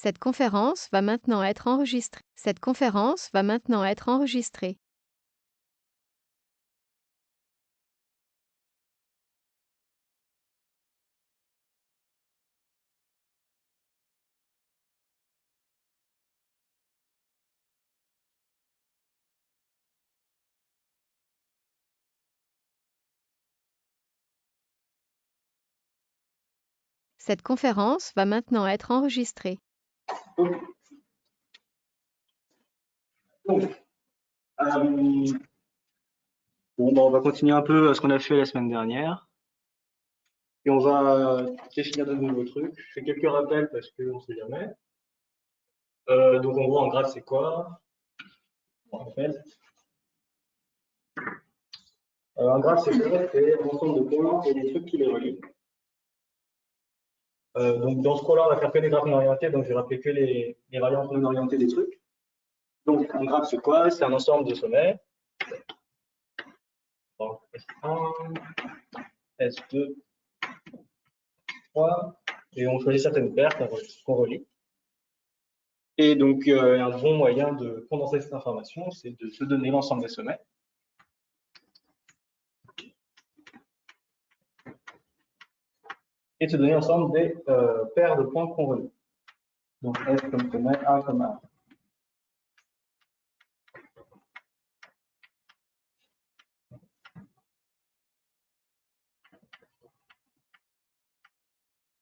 Cette conférence va maintenant être enregistrée. Cette conférence va maintenant être enregistrée. Cette conférence va maintenant être enregistrée. Donc, on va continuer un peu ce qu'on a fait la semaine dernière. Et on va définir de nouveaux trucs. Je fais quelques rappels parce qu'on ne sait jamais. Donc en gros, un graphe, c'est quoi? On rappelle. Un graphe, c'est quoi? C'est un ensemble de points et des trucs qui les relient. Donc dans ce cours-là, on va faire que des graphes non orientés, donc je vais rappeler que les variantes non orientées des trucs. Donc un graphe, c'est quoi? C'est un ensemble de sommets. Donc, S1, S2, 3, et on choisit certaines paires qu'on relie. Et donc, un bon moyen de condenser cette information, c'est de se donner l'ensemble des sommets. Et de se donner l'ensemble des paires de points qu'on relie. Donc, S comme sommet, A comme A.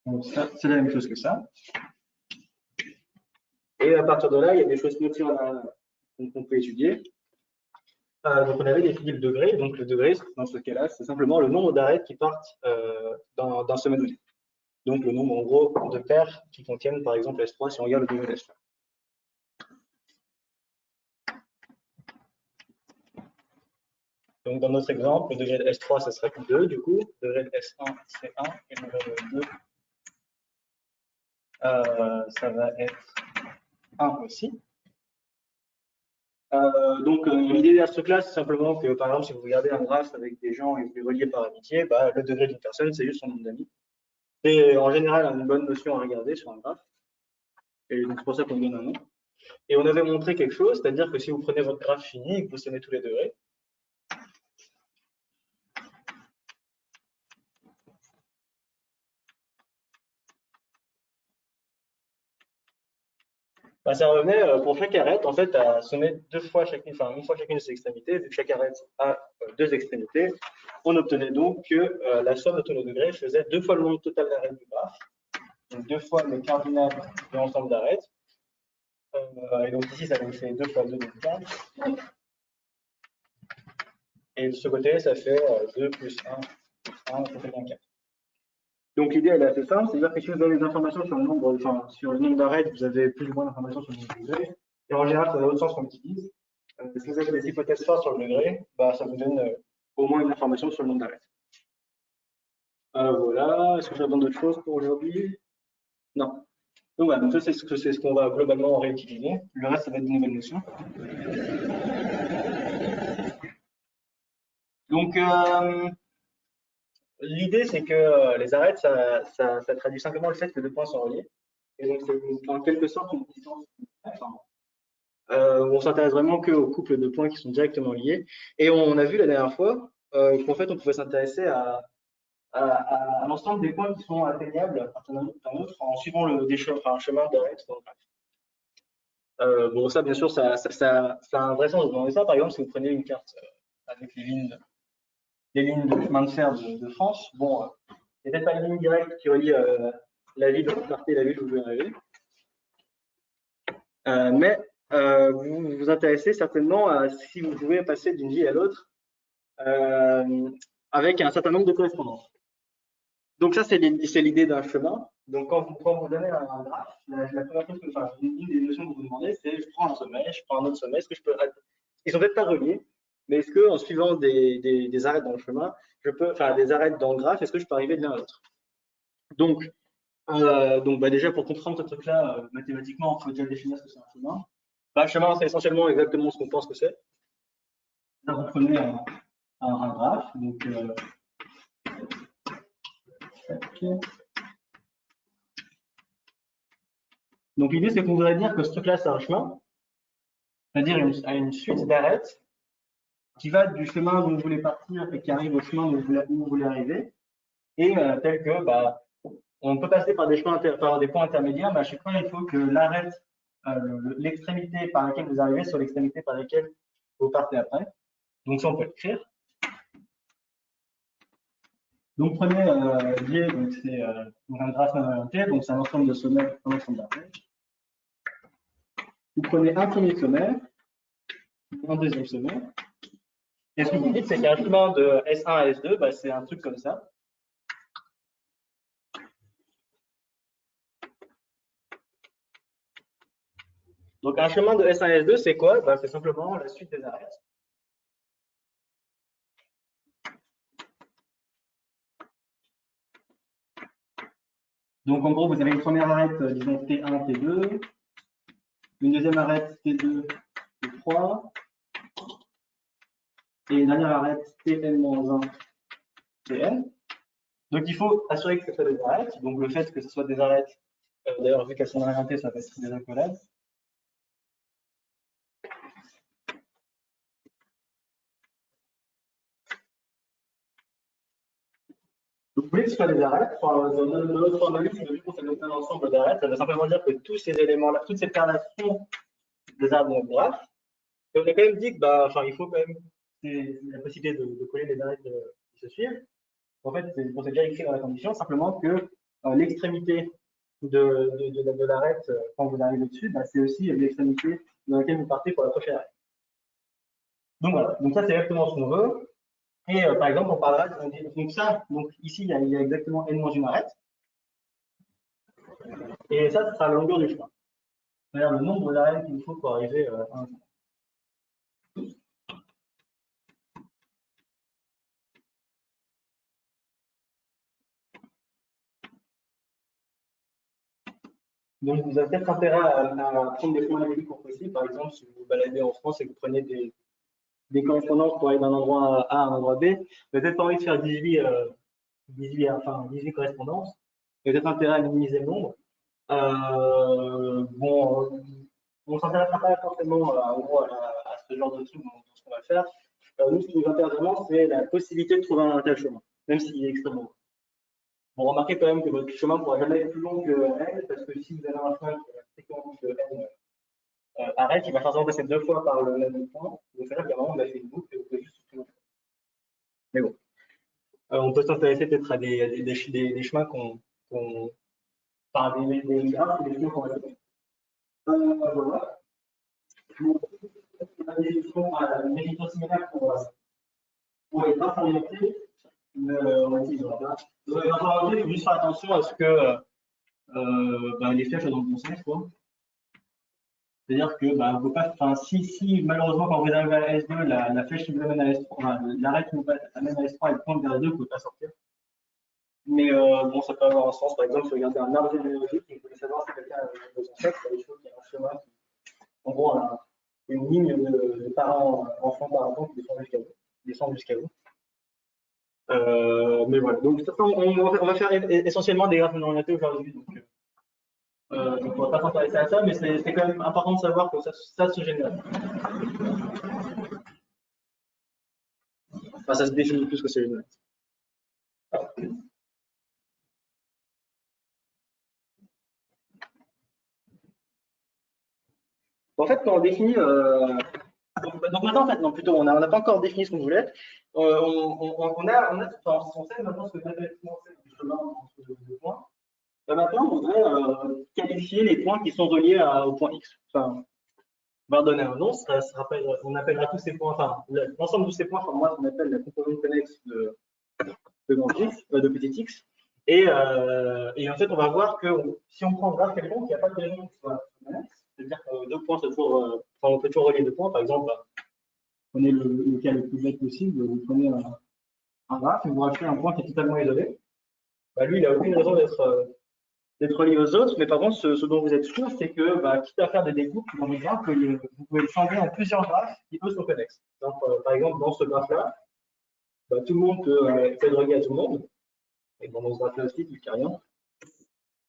Donc, ça, c'est la même chose que ça. Et à partir de là, il y a des choses qu'on peut étudier. Donc, on avait défini le degré. Donc, le degré, dans ce cas-là, c'est simplement le nombre d'arêtes qui partent d'un sommet donné. Donc, le nombre, en gros, de paires qui contiennent, par exemple, S3, si on regarde le degré S3. Donc, dans notre exemple, le degré de S3, ce serait 2, du coup. Le degré de S1, c'est 1. Et le degré de 2, ça va être 1 aussi. Donc, l'idée de ce truc-là, c'est simplement que, par exemple, si vous regardez un graphe avec des gens et vous les reliez par amitié, bah, le degré d'une personne, c'est juste son nombre d'amis. C'est en général une bonne notion à regarder sur un graphe. Et donc, c'est pour ça qu'on donne un nom. Et on avait montré quelque chose, c'est-à-dire que si vous prenez votre graphe fini et que vous sommez tous les degrés, bah, ça revenait pour chaque arête, en fait, à sommer deux fois chacune, enfin, une fois chacune de ses extrémités. Vu que chaque arête a deux extrémités, on obtenait donc que la somme de tous nos degrés faisait 2 fois le nombre total d'arêtes du graphe, donc 2 fois le cardinal de l'ensemble d'arêtes. Et donc ici, ça nous fait 2 fois 2, donc 4. Et de ce côté, ça fait 2 plus 1 plus 1, ça fait bien 4. Donc l'idée, elle est assez simple, c'est-à-dire que si vous avez des informations sur le nombre, enfin, sur le nombre d'arêtes, vous avez plus ou moins d'informations sur le nombre de degrés. Et en général, c'est dans l'autre sens qu'on utilise. Si vous avez des hypothèses fortes sur le degré, bah, ça vous donne au moins une information sur le nombre d'arêtes. Voilà, est-ce que j'ai besoin d'autre chose pour aujourd'hui? Non. Donc voilà, donc ça c'est ce qu'on va globalement réutiliser. Le reste, ça va être de nouvelles notions. Donc, l'idée, c'est que les arêtes, ça traduit simplement le fait que deux points sont reliés. Et donc, c'est en quelque sorte une distance. On s'intéresse vraiment qu'aux couples de points qui sont directement liés. Et on a vu la dernière fois qu'en fait, on pouvait s'intéresser à l'ensemble des points qui sont atteignables à partir d'un autre en suivant un chemin d'arête dans le graphe. Bon, ça, bien sûr, ça a un vrai sens de demander ça. Par exemple, si vous prenez une carte avec les lignes de chemin de fer de France, bon, il n'y a peut-être pas une ligne directe qui relie la ville où vous partez et la ville où vous voulez arriver. Mais vous vous intéressez certainement à si vous pouvez passer d'une ville à l'autre avec un certain nombre de correspondances. Donc ça, c'est l'idée d'un chemin. Donc quand vous donnez un graphe, la première chose une des notions que vous vous demandez, c'est je prends un sommet, je prends un autre sommet, est-ce que je peux... Ils sont peut-être pas reliés, mais est-ce que en suivant des arêtes dans le chemin, enfin des arêtes dans le graphe, est-ce que je peux arriver de l'un à l'autre? Donc bah déjà, pour comprendre ce truc-là, mathématiquement, il faut déjà définir ce que c'est un chemin. Bah, un chemin, c'est essentiellement exactement ce qu'on pense que c'est. Là, vous prenez un graphe. Donc, Donc l'idée, c'est qu'on voudrait dire que ce truc-là, c'est un chemin, c'est-à-dire une suite d'arêtes qui va du chemin dont vous voulez partir et qui arrive au chemin où vous voulez arriver, et tel que bah, on peut passer par des chemins par des points intermédiaires, mais à chaque fois, il faut que l'arête, l'extrémité par laquelle vous arrivez soit l'extrémité par laquelle vous partez après. Donc ça, on peut l'écrire. Donc prenez J, donc c'est un graphe orienté, donc c'est un ensemble de sommets, un ensemble d'arêtes. Vous prenez un premier sommet, un deuxième sommet. Et ce que vous dites, c'est qu'un chemin de S1 à S2, bah, c'est un truc comme ça. Donc un chemin de S1 à S2, c'est quoi? Bah, c'est simplement la suite des arêtes. Donc en gros, vous avez une première arête, disons T1, T2, une deuxième arête T2, T3, et une dernière arête Tn-1, Tn. Donc il faut assurer que ce soit des arêtes. Donc le fait que ce soit des arêtes, d'ailleurs vu qu'elles sont orientées, ça va être des accolades. Donc vous voulez que ce soit des arêtes. Dans notre formalisme, vu qu'on s'est un ensemble d'arêtes, ça veut simplement dire que tous ces éléments-là, toutes ces paires-là sont des arbres de notre graphe. Et on a quand même dit que bah, il faut quand même la possibilité de coller les arêtes qui se suivent. En fait, on s'est déjà écrit dans la condition, simplement que l'extrémité de l'arête, quand vous arrivez dessus, bah, c'est aussi l'extrémité dans laquelle vous partez pour la prochaine arête. Donc voilà, donc ça c'est exactement ce qu'on veut. Et par exemple, on parlera, donc ça, donc ici il y a exactement n-1 arête. Et ça, ce sera la longueur du chemin. C'est-à-dire le nombre d'arêtes qu'il faut pour arriver à un chemin. Donc, vous avez peut-être intérêt à prendre des points plus courts possible. Par exemple, si vous vous baladez en France et que vous prenez des correspondances pour aller d'un endroit A à un endroit B, vous n'avez peut-être pas envie de faire 18 correspondances. Vous avez peut-être intérêt à minimiser le nombre. Bon, on ne s'intéressera pas forcément à ce genre de truc dans ce qu'on va faire. Nous, ce qui nous intéresse vraiment, c'est la possibilité de trouver un tel chemin, même s'il est extrêmement long. Bon, remarquez quand même que votre chemin ne pourra jamais être plus long que N, parce que si vous avez un chemin qui est fréquent que N arrête, il va forcément passer 2 fois par le même point. Donc, c'est-à-dire qu'à un moment, on a fait une boucle et vous pouvez juste supprimer. Mais bon, on peut s'intéresser peut-être à des chemins enfin, des graphes ou des chemins qu'on va faire. Voilà. On a des définitions similaires pour les graphes orientés, mais on n'utilisera pas. Donc, les graphes orientés, il faut juste faire attention à ce que les flèches soient dans le bon sens, quoi. C'est-à-dire que bah, pas, si malheureusement quand vous arrivez à S2, la flèche qui vous amène à S3, l'arrêt qui vous amène à S3 elle pointe vers S2, vous ne pouvez pas sortir. Mais bon, ça peut avoir un sens. Par exemple, si vous regardez un arbre généalogique et que vous voulez savoir si quelqu'un a vos ancêtres, il faut qu'il y ait un chemin qui, en gros, une ligne de parents, enfants par enfant qui descend jusqu'à vous. Mais voilà. Donc, on va faire essentiellement des graphes non orientés aujourd'hui. Donc, on ne pourra pas s'intéresser à ça, mais c'est quand même important de savoir que ça se génère. Enfin, ça se définit plus que c'est génère. En fait, quand on définit. Donc maintenant, en fait, non, plutôt, on n'a pas encore défini ce qu'on voulait. On sait maintenant ce que mathématiquement c'est justement entre deux points. Maintenant, on voudrait qualifier les points qui sont reliés au point X. Enfin, on va donner un nom, on appellera tous ces points, enfin, l'ensemble de ces points, enfin, moi, on appelle la composante connexe de grand X, de petit x. Et en fait, on va voir que si on prend un graphe quelconque, il n'y a pas de raison que ce soit connexe. C'est-à-dire que deux points, on peut toujours relier deux points. Par exemple, prenez le cas le plus bête possible, vous prenez un graphe et vous rachetez un point qui est totalement isolé. Bah, lui, il n'a aucune raison d'être relié aux autres, mais par contre, ce dont vous êtes sûr, c'est que, quitte à faire des découpes dans le graphe, vous pouvez le changer en plusieurs graphes qui, eux, sont connexes. Donc, par exemple, dans ce graphe-là, tout le monde peut être relié à tout le monde. Et dans ce graphe-là aussi, il n'y a rien.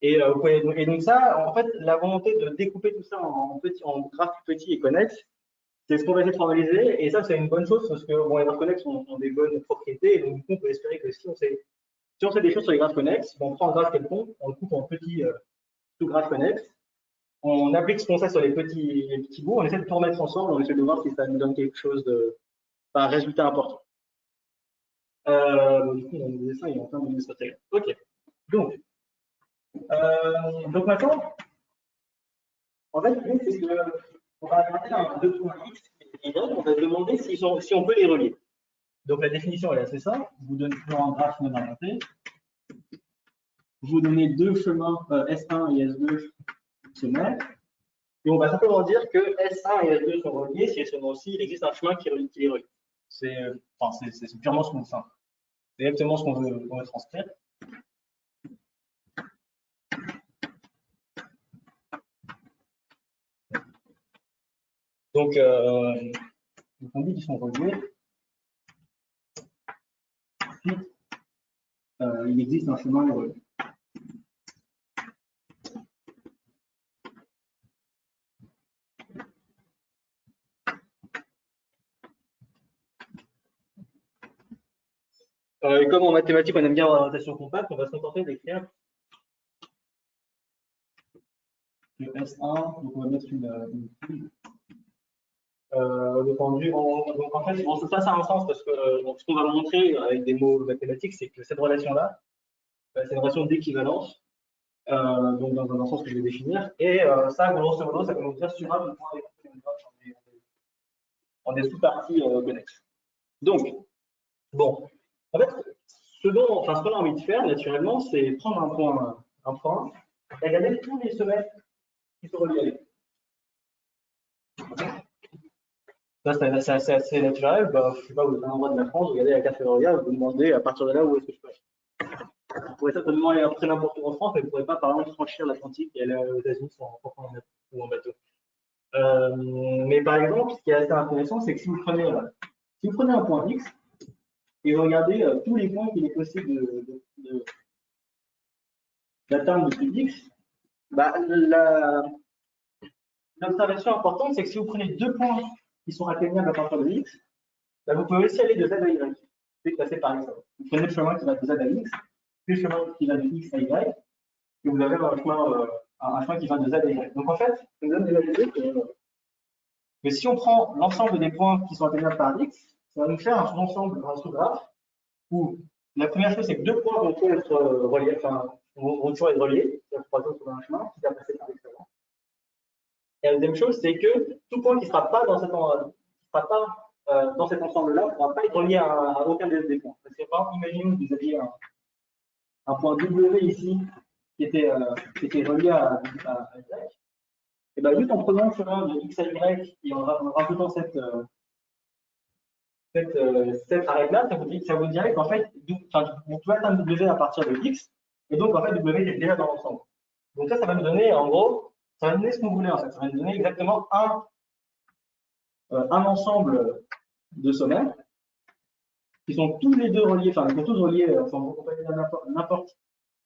Et donc ça, en fait, la volonté de découper tout ça en graphes plus petits et connexes, c'est ce qu'on va essayer de formaliser. Et ça, c'est une bonne chose parce que bon, les graphes connexes ont des bonnes propriétés. Et donc, du coup, on peut espérer que si on sait des choses sur les graphes connexes, on prend un graphe quelconque, on le coupe en petits sous-graphes connexes, on applique ce qu'on sait sur les petits bouts, on essaie de tout remettre ensemble, on essaie de voir si ça nous donne quelque chose un résultat important. Du coup, mon dessin il est en train de me sauter. Ok. Donc, donc maintenant, en fait, l'idée, c'est que on va regarder un 2.x et y, on va se demander si on peut les relier. Donc la définition elle est assez simple. Je vous donne toujours un graphe non inventé. Vous donnez deux chemins S1 et S2 sommaires. Et on va simplement dire que S1 et S2 sont reliés si elles sont aussi, il existe un chemin qui les relie. C'est purement ce qu'on veut. C'est exactement ce qu'on veut transcrire. Donc, on dit qu'ils sont reliés si il existe un chemin relié. Comme en mathématiques, on aime bien la notation compacte, on va se contenter d'écrire le S1, donc on va mettre une fille. Donc en fait, bon, ça a un sens parce que donc, ce qu'on va montrer avec des mots mathématiques, c'est que cette relation-là, c'est une relation d'équivalence, donc dans un sens que je vais définir. Et ça, grosso modo, ça va nous dire sur un point en des sous-parties connexes. Donc, bon, en fait, ce qu'on a envie de faire naturellement, c'est prendre un point et regarder tous les semestres qui sont reliés à lui. Ça, c'est assez naturel. Bah, je ne sais pas, vous êtes à un endroit de la France, vous regardez la carte ferroviaire, vous vous demandez à partir de là où est-ce que je peux aller. Vous pourrez certainement aller après n'importe où en France, mais vous ne pourrez pas, par exemple, franchir l'Atlantique et aller aux États-Unis ou en bateau. Mais par exemple, ce qui est assez intéressant, c'est que si vous prenez un point X et vous regardez tous les points qu'il est possible d'atteindre de ce X, bah, l'observation importante, c'est que si vous prenez deux points qui sont atteignables à partir de X, bah, vous pouvez aussi aller de Z à Y. C'est passer par exemple. Vous prenez le chemin qui va de Z à X, puis le chemin qui va de X à Y, et vous avez un chemin qui va de Z à Y. Donc en fait, ça nous donne déjà l'idée que si on prend l'ensemble des points qui sont atteignables par X, ça va nous faire un sous-ensemble, un sous-graphe, où la première chose, c'est que deux points vont toujours être reliés, vont toujours être reliés, c'est-à-dire trois autres sur un chemin qui va passer par X avant. Et la deuxième chose, c'est que tout point qui ne sera pas dans cet ensemble-là ne pourra pas être relié à aucun des points. Parce que, par exemple, imaginez que vous aviez un point W ici qui était relié à Y. Et bien, juste en prenant le chemin de X à Y et en rajoutant cette arrête-là, ça vous dirait qu'en fait, vous pouvez atteindre W à partir de X, et donc en fait, W est déjà dans l'ensemble. Donc ça va nous donner, en gros, ça va nous donner ce qu'on voulait en fait. Ça va nous donner exactement un ensemble de sommaires qui sont tous les deux reliés, enfin, ils sont tous reliés, on peut aller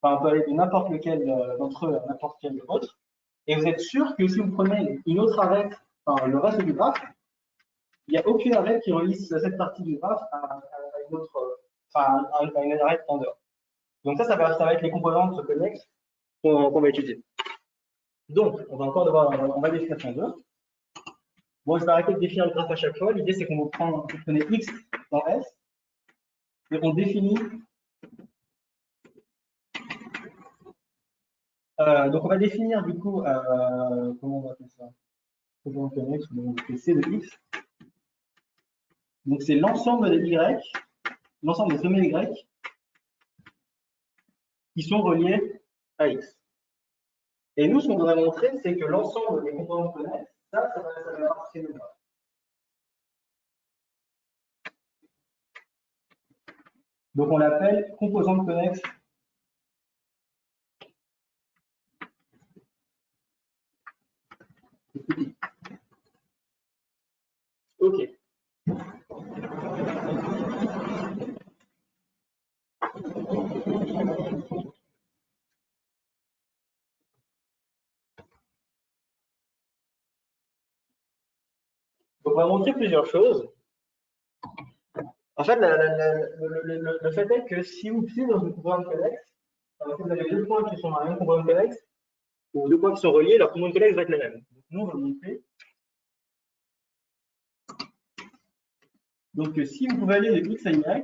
on peut aller de n'importe lequel d'entre eux à n'importe quel autre. Et vous êtes sûr que si vous prenez une autre arête, enfin, le reste du graphe, il n'y a aucune arête qui relie cette partie du graphe à une autre, enfin, à une arête en dehors. Donc ça va être les composantes connexes qu'on va étudier. Donc, on va définir ce qu'on veut. Bon, je vais arrêter de définir le graphe à chaque fois. L'idée, c'est qu'on vous prenez X dans S, et on définit. Donc, on va définir du coup, comment on va faire ça? Composante connexe, on fait C de X. Donc, c'est l'ensemble des Y, l'ensemble des sommets Y qui sont reliés à X. Et nous, ce qu'on voudrait montrer, c'est que l'ensemble des composantes connexes, ça va partir de là. Donc, on l'appelle composante connexe. OK. Donc, on va montrer plusieurs choses. En fait, le fait est que si vous pliez dans une composante connexe, si vous avez deux points qui sont dans la même composante connexe, ou deux points qui sont reliés, leur composante connexe va être la même. Donc, nous, on va montrer. Donc, si vous pouvez aller de x à y,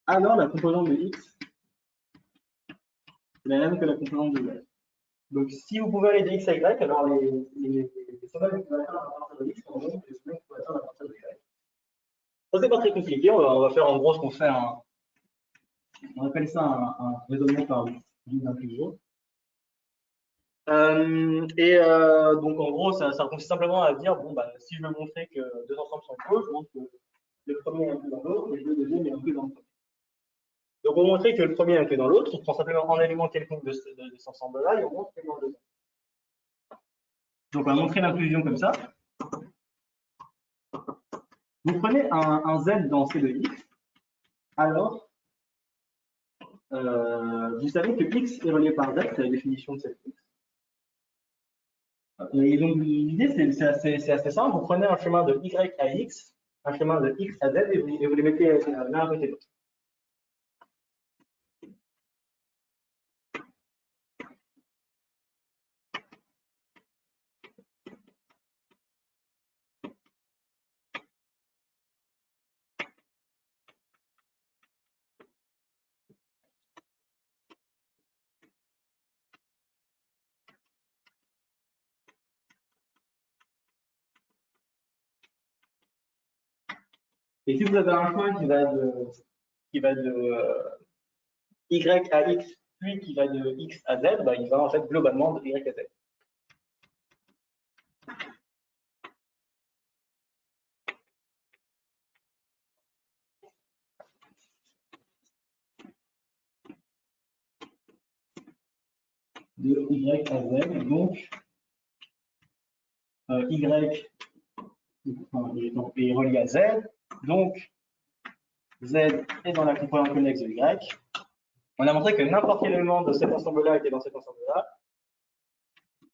alors la composante de x est la même que la composante de y. Donc, si vous pouvez aller de x à y, alors les sommets que vous pouvez atteindre à partir de x sont les mêmes que les sommets que vous pouvez atteindre à partir de y. Ça, c'est pas très compliqué. On va faire en gros ce qu'on fait on appelle ça un raisonnement par guide d'inclusion. Donc en gros, ça consiste simplement à dire, bon, bah, si je veux montrer que deux ensembles sont clos, je montre que le premier est inclus dans l'autre et le deuxième est inclus dans le premier. Donc on montrer que le premier est inclus dans l'autre, on prend simplement un élément quelconque de cet ensemble-là et on montre qu'il est dans le deuxième. Donc on va montrer l'inclusion comme ça. Vous prenez un z dans C de x, alors vous savez que x est relié par z, c'est la définition de cette x. Et donc l'idée c'est assez simple, vous prenez un chemin de y à x, un chemin de x à z et vous les mettez l'un à côté de l'autre. Et si vous avez un chemin qui va de y à x, puis qui va de x à z, bah, il va en fait globalement de y à z. De y à z, donc y est relié à z, donc z est dans la composante connexe de y. On a montré que n'importe quel élément de cet ensemble-là était dans cet ensemble-là.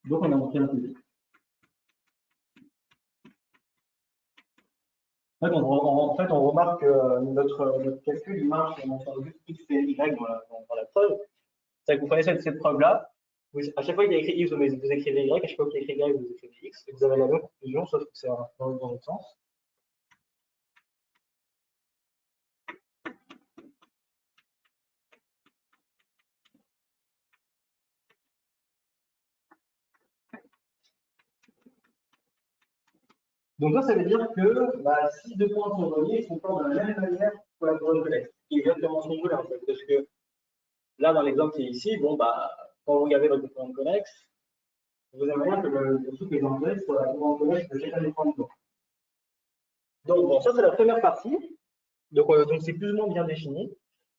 Donc on a montré l'inclusion. En fait, on remarque que notre calcul il marche en montrant juste x et y dans la preuve. C'est que vous connaissez cette preuve-là. À chaque fois qu'il y a écrit x, vous écrivez y, à chaque fois qu'il y a écrit y, vous écrivez x, et vous avez la même conclusion, sauf que c'est dans l'autre sens. Donc ça veut dire que bah, si deux points sont reliés, ils sont pas de la même manière pour la composante connexe. Qui est exactement ce qu'on voulait en fait. Parce que là, dans l'exemple qui est ici, bon, bah, quand vous regardez votre composante connexe, vous aimeriez bien que le truc est enlevé sur la composante connexe de chacun des points de temps. Donc bon, ça c'est la première partie. Donc c'est plus ou moins bien défini.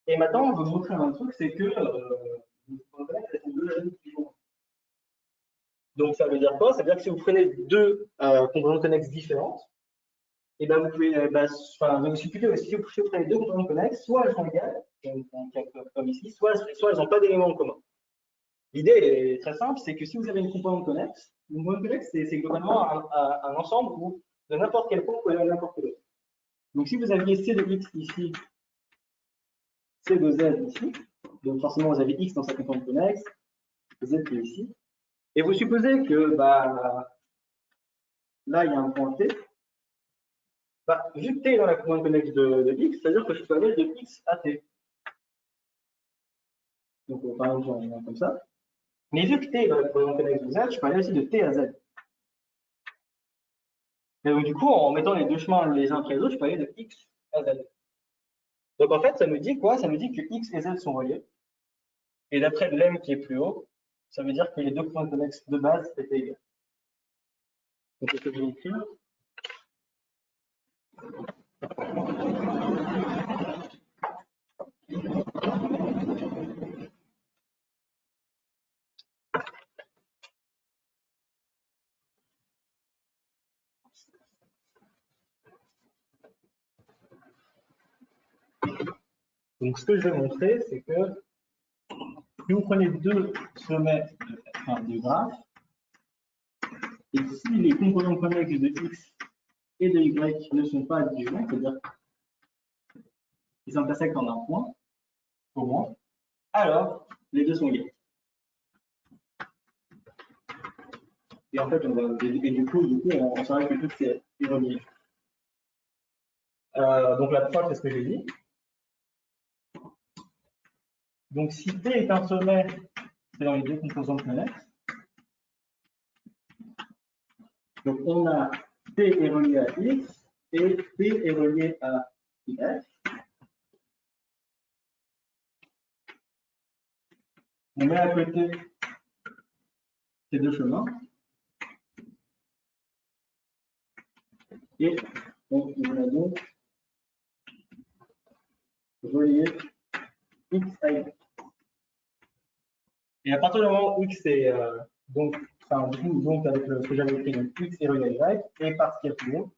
Et maintenant, on veut montrer un truc, c'est que les composantes connexes, elles sont deux amis suivants. Donc ça veut dire quoi? Ça veut dire que si vous prenez deux composantes connexes différentes, et ben vous pouvez, si vous prenez deux composantes connexes, soit elles sont égales, comme ici, soit elles n'ont pas d'éléments en commun. L'idée est très simple, c'est que si vous avez une composante connexe c'est globalement un ensemble où de n'importe quel point vous pouvez aller à n'importe quel autre. Donc si vous aviez C de x ici, C de z ici, donc forcément vous avez x dans sa composante connexe, z qui est ici, et vous supposez que bah, là il y a un point T, bah, vu que T est dans la composante connexe de x, c'est-à-dire que je peux aller de x à T. Donc par exemple, j'en ai comme ça. Mais vu que T est dans la composante connexe de z, je peux aller aussi de T à z. Et donc du coup, en mettant les deux chemins les uns après les autres, je peux aller de x à z. Donc en fait, ça me dit quoi? Ça me dit que x et z sont reliés. Et d'après le lemme qui est plus haut, ça veut dire que les deux composantes connexes de base étaient égales. Donc ce que je vais écrire. Donc ce que je vais montrer, c'est que si vous prenez deux sommets de graphes, Et si les composants connexes de x et de y ne sont pas adjoints, c'est-à-dire qu'ils s'intersectent en un point, au moins, alors les deux sont liés. Et en fait, du coup, on saura que tout c'est ironique. Donc la preuve, c'est ce que j'ai dit. Donc si P est un sommet, c'est dans les deux composantes connexes. Donc on a P est relié à X et P est relié à Y. On met à côté ces deux chemins. Et on a donc relié X à Y. Et à partir du moment où X est donc avec ce que j'avais écrit, donc X est relié à Y, et par ce qu'il y a plus haut,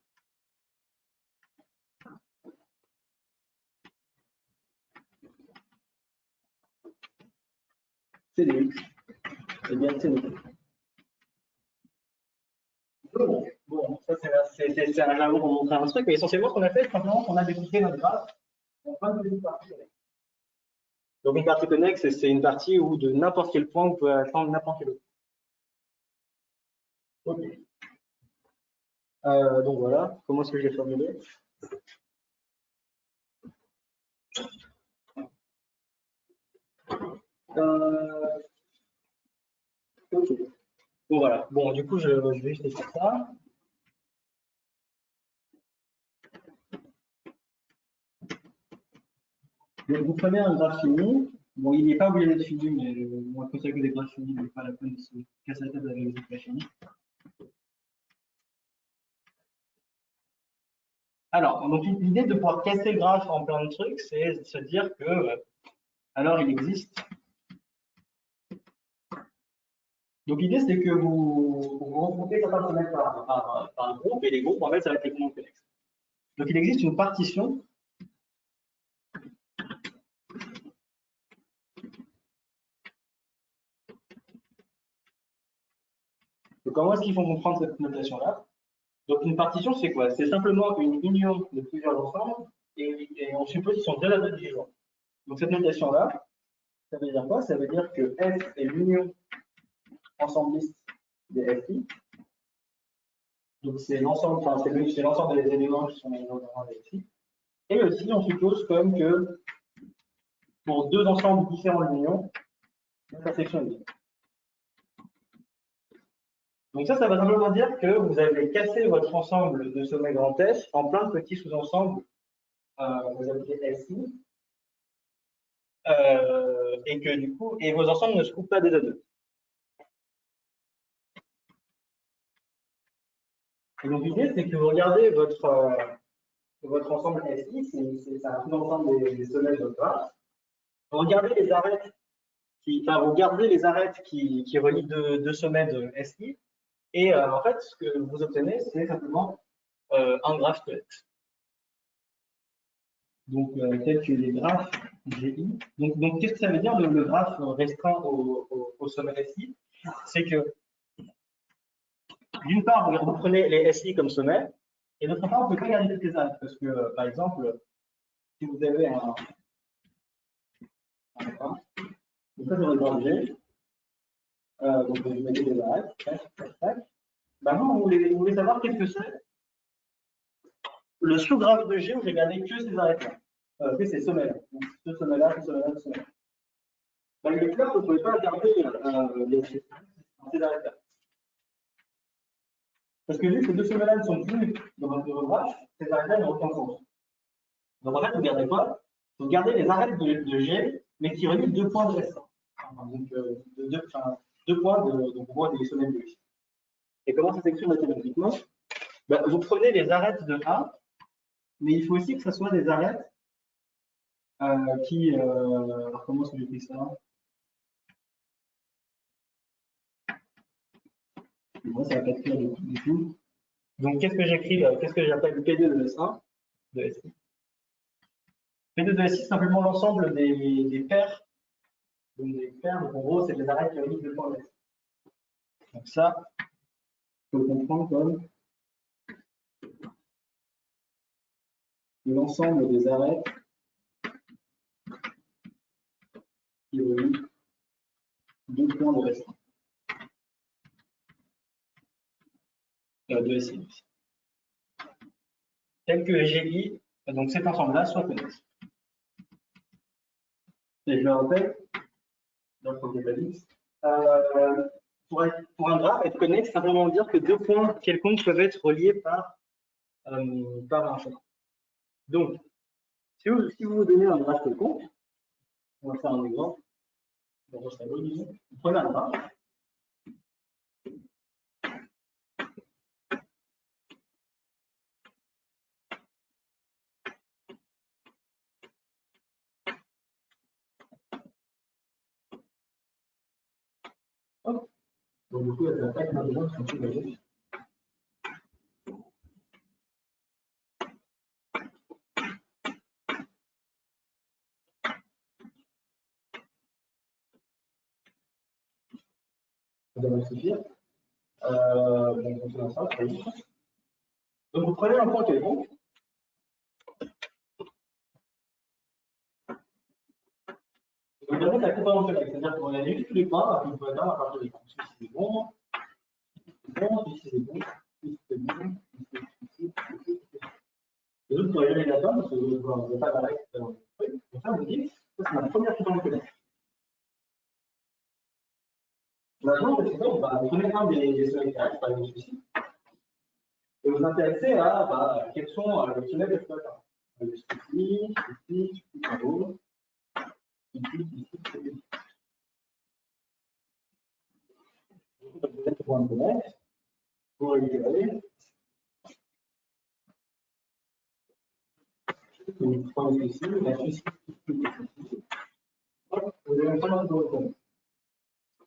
c'est des X. Et bien c'est noté. Bon, ça c'est un jalon pour montrer un truc, mais essentiellement ce qu'on a fait, c'est simplement qu'on a découpé notre graphe en plein de petites parties. Donc une partie connexe, c'est une partie où de n'importe quel point, vous pouvez attendre n'importe quel autre. Ok. Donc voilà, comment est-ce que je l'ai formulé? Ok. Bon voilà. Bon, du coup, je vais juste écrire ça. Donc vous prenez un graphe fini. Bon, il n'est pas obligé d'être fini, mais on va considérer que des graphes finis, il n'est pas la peine de se casser la tête avec les graphes finis. Alors, donc l'idée de pouvoir casser le graphe en plein de trucs, c'est de se dire que, alors il existe. Donc l'idée, c'est que vous regroupez certains semelles par un groupe, et les groupes, en fait, ça va être les composants connexes. Donc il existe une partition. Donc comment est-ce qu'il faut comprendre cette notation-là? Donc une partition, c'est quoi? C'est simplement une union de plusieurs ensembles, et on suppose qu'ils sont deux à deux divisibles. Donc cette notation-là, ça veut dire quoi? Ça veut dire que F est l'union ensembliste des FI. Donc c'est l'ensemble, enfin c'est l'ensemble des éléments qui sont dans les FI. Et aussi, on suppose comme que pour deux ensembles différents d'union, l'intersection est libre. Donc ça va simplement dire que vous avez cassé votre ensemble de sommets grand F en plein de petits sous-ensembles, vous appelez SI, et que du coup, et vos ensembles ne se coupent pas des deux. Et donc l'idée, c'est que vous regardez votre ensemble SI, c'est un sous-ensemble des sommets de votre graphe. Vous regardez les arêtes vous gardez les arêtes qui relient deux sommets de SI, et en fait, ce que vous obtenez, c'est simplement un graphe squelette. Donc, tel que les graphes GI. Donc qu'est-ce que ça veut dire le graphe restreint au sommet SI? C'est que, d'une part, vous prenez les SI comme sommet, et d'autre part, vous ne pouvez pas garder toutes les arêtes, parce que, par exemple, si vous avez un donc ça, c'est le graphe G. Donc, vous mettez des arêtes, Ben non, vous voulez savoir qu'est-ce que c'est? Le sous-graphe de G, où j'ai gardé que ces arêtes-là, que ces sommets-là. Donc, ce sommet-là, ce sommet-là, ce sommet-là. Ben, il est clair que vous ne pouvez pas garder ces arêtes-là. Parce que vu que ces deux sommets-là ne sont plus dans votre graphe, ces arêtes-là n'ont aucun sens. Donc en fait, vous ne gardez pas, vous gardez les arêtes de G, mais qui relient deux points de S. Donc deux points donc, des sommets de G. Et comment ça s'écrit mathématiquement? Ben, vous prenez les arêtes de A, mais il faut aussi que ce soit des arêtes alors comment est-ce que j'écris ça? Moi, ça va pas être clair du tout. Donc, qu'est-ce que j'écris là? Qu'est-ce que j'appelle P2 de S1 de SI? P2 de SI, c'est simplement l'ensemble des paires. Donc, des paires, donc en gros, c'est les arêtes qui relient deux points de S. Donc, ça, peut le comprendre comme l'ensemble des arêtes qui relient deux points de restreint. De SI. Tel que j'ai dit, donc cet ensemble-là soit connexe. Et je le rappelle, donc on pour un graphe, être connexe, simplement dire que deux points quelconques peuvent être reliés par un chemin. Donc, si vous donnez un graphe quelconque, on va faire un exemple. Vous prenez un graphe. Hop. Donc, du coup, il y a un taille de qui sont plus basiques. Ça va suffire. Donc, vous prenez un point quelconque. Donc, en fait, la comparaison de c'est-à-dire qu'on a juste tous les points, puis on peut attendre à partir des points. Ici, c'est bon, ici, c'est bon, ici, c'est bon, ici. Les autres, vous les attendre parce que vous n'avez pas d'arrêt. Donc, ça, vous dites, ça, c'est la première comparaison de connexe. Maintenant, on va prenez un des sommets terrestres, par exemple celui-ci, et vous intéresser à quels sont les sommets que je peux atteindre. Ici, en haut, ici, vous êtes pour un connexe, vous récupérez, vous prenez ceci, la suite, vous avez un point de connexe.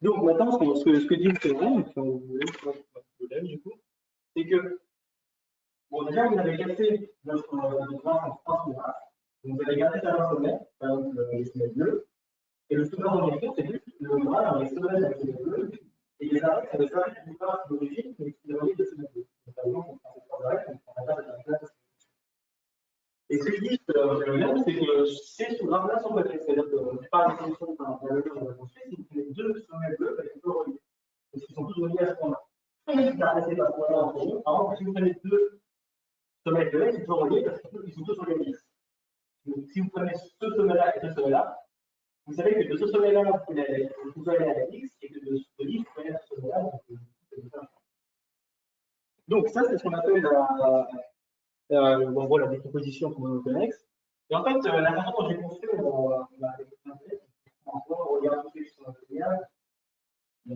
Donc maintenant, ce que dit le théorème, si vous voulez, du coup, c'est que, bon, déjà, vous avez cassé votre graphe en trois sous-graphes. Vous avez gardé un sommet, par exemple le sommet bleu, et le sommet en effet, c'est juste le graphe avec le sommet avec le sommet bleu, et les arêtes, c'est les arêtes du graphe d'origine, mais qui relient le sommet bleu. Donc, par exemple, on prend ces trois arêtes, on prend la base de la classe. Et ce que dit le théorème, c'est que ces sous-graphes-là sont connexes. C'est-à-dire que on ne fait pas la définition d'un lequel on va construire, si vous prenez deux sommets bleus, ils sont reliés. Parce qu'ils sont tous reliés à ce point-là. Si vous arrêtez pas ce point-là entre eux, par exemple, si vous prenez deux sommets bleus, ils sont toujours reliés parce qu'ils sont tous sur les x. Donc, si vous prenez ce sommet-là et ce sommet-là, vous savez que de ce sommet-là, vous pouvez aller à la x, et que de x, vous pouvez aller à ce sommet-là. Donc, ça, c'est ce qu'on appelle en gros, la décomposition connexe. Et en fait, la façon dont j'ai construit on regarde tout ce qui sont intégral, on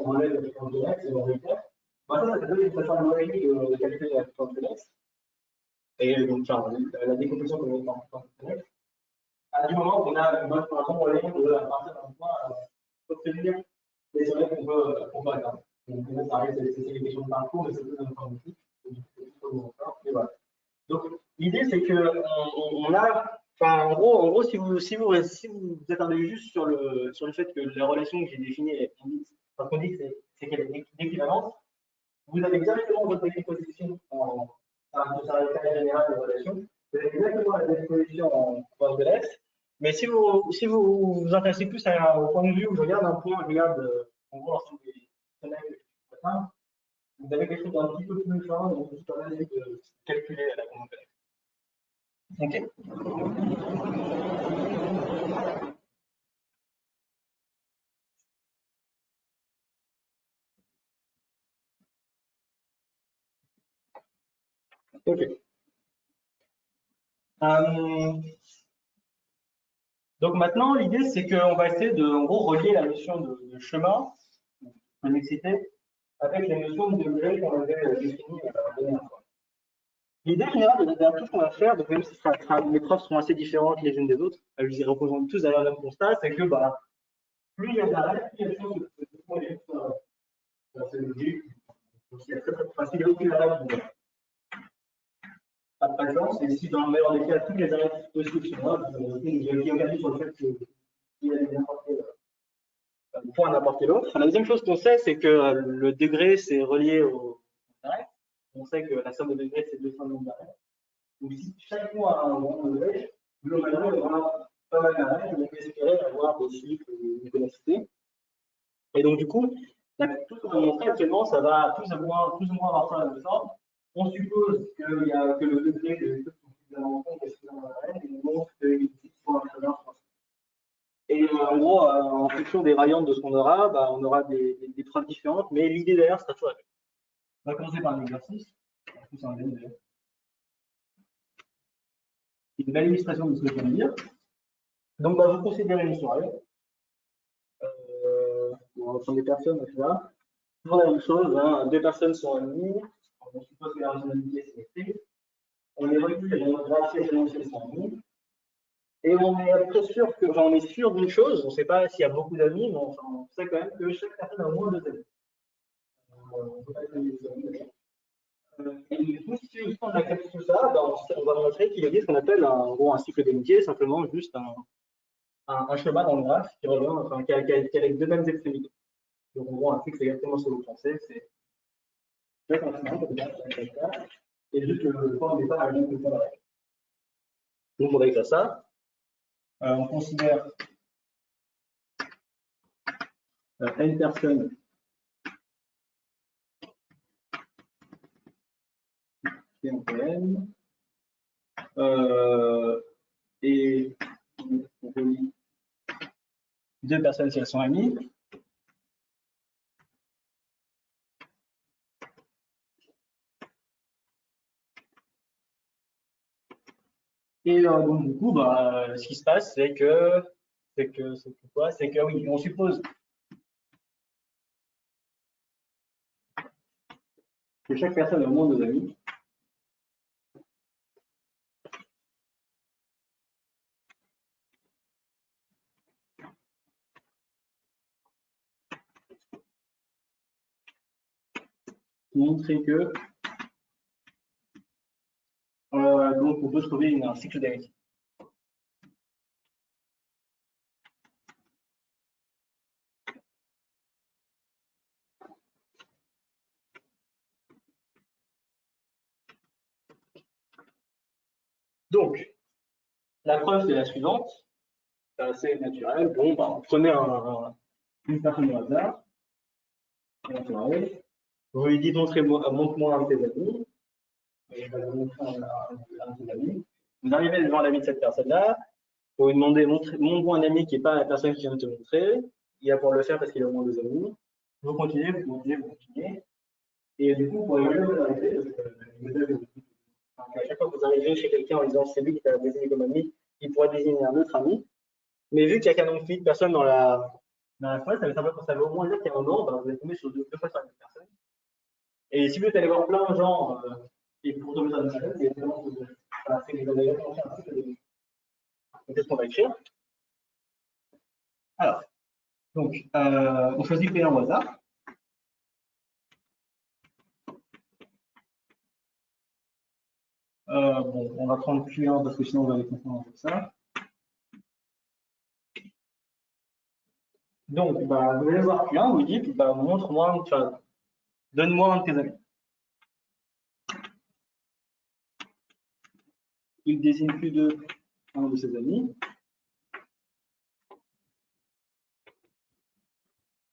enlève la différence de x et on réitère. Ça donne une façon logique de calculer la différence de x. Et donc, la décomposition connexe. À du moment où on a une bonne façon moyenne de, à partir d'un point, obtenir les sommets qu'on peut atteindre. Donc, ça reste des questions de parcours, mais c'est plus informatique. Et voilà. Donc, l'idée, c'est que on a, enfin, en gros, si vous êtes attardé juste sur le fait que la relation que j'ai définie, parce qu'on dit que c'est qu'elle est d'équivalence, vous avez exactement votre décomposition en caractère général de relation, vous avez exactement la décomposition en force de l'X, mais si vous vous intéressez plus au point de vue où je regarde un point, je regarde en gros l'ensemble des sommets que je peux atteindre, vous avez quelque chose d'un petit peu plus différent, donc vous permet de calculer la commande de l'X. Ok. Ok. Donc maintenant, l'idée, c'est qu'on va essayer de, en gros, relier la notion de chemin, de connexité, avec la notion de degré qu'on avait définie la dernière fois. L'idée générale de tout ce qu'on va faire, donc même si les preuves seront assez différentes les unes des autres, elles les représentent tous derrière le même constat, c'est que plus il y a d'arrêts, plus il y a de chances de c'est logique. Donc il y a s'il n'y a aucune arrêt, pas de présence, et si dans le meilleur des cas, tous les arrêts possibles sont là, il y a aucun doute sur le fait qu'il y a des n'importe quel point à n'importe quel autre. La deuxième chose qu'on sait, c'est que le degré, c'est relié au arrêt. On sait que la somme de degrés, c'est 200 nombres d'arrêts. Donc, si chaque point a un grand degré, globalement, il y aura pas mal d'arrêts. On peut espérer avoir des chiffres de connectivité. Et donc, du coup, tout ce qu'on va montrer actuellement, ça va plus ou moins avoir ça la même forme. On suppose que le degré de tout ce qu'on a est suffisamment d'arrêt, et on montre qu'il existe soit un chemin, soit et en gros, en fonction des variantes de ce qu'on aura, bah, on aura des preuves différentes, mais l'idée derrière sera toujours la même. On va commencer par un exercice. C'est une belle illustration de ce que je viens de dire. Donc, bah, vous considérez une soirée. On va prendre des personnes, etc. Toujours la même chose, hein, deux personnes sont amies. On suppose que la relation d'amitié c'est écrit. On les recule et on graphe les gens qui sont amis. Et on est très sûr que, enfin, on est sûr d'une chose, on ne sait pas s'il y a beaucoup d'amis, mais enfin, on sait quand même que chaque personne a au moins deux amis. On peut pas être amis des amis, d'accord. Et du coup, si on accepte tout ça, ben, on va montrer qu'il existe ce qu'on appelle un cycle d'amitié, simplement juste un schéma dans le graphe qui revient, enfin, qui a les deux mêmes extrémités. Donc, en gros, un cycle, c'est exactement ce que vous pensez, c'est et juste le point de départ est le même que le point d'arrêt. Donc, on va écrire ça. On considère n personnes qui est en PM. Et on relie deux personnes si elles sont amies. Et donc du coup, bah, ce qui se passe, c'est que oui, on suppose que chaque personne a au moins deux amis. Montrer que donc on peut trouver un cycle d'amitié. Donc, la preuve c'est la suivante, c'est assez naturel. Bon, bah, prenez une personne au hasard, vous lui dites montre-moi un de tes amis, et je vais vous montrer un de tes amis. Vous arrivez devant l'ami de cette personne-là, vous lui demandez montre-moi un ami qui n'est pas la personne qui vient de te montrer. Il va pouvoir le faire parce qu'il a au moins deux amis. Vous continuez, vous continuez, vous continuez. Et du coup, pour les mieux vous arrêter, à chaque fois que vous arrivez chez quelqu'un en disant c'est lui qui t'a désigné comme ami, il pourra désigner un autre ami. Mais vu qu'il n'y a qu'un nombre fini de personnes dans la phrase, ça veut au moins dire qu'il y a un nombre, bah, vous allez tomber sur deux fois sur la même personne. Et si vous êtes allé voir plein de gens et pour tomber sur la même personne, c'est vraiment que vous avez un cycle de. Qu'est-ce qu'on va écrire? Alors, donc, on choisit P1 au hasard. Bon, on va prendre Q1 parce que sinon on va les confondre avec ça. Donc, bah, vous allez voir Q1, vous dites, bah, montre-moi, enfin, donne-moi un de tes amis. Il désigne Q2, un de ses amis.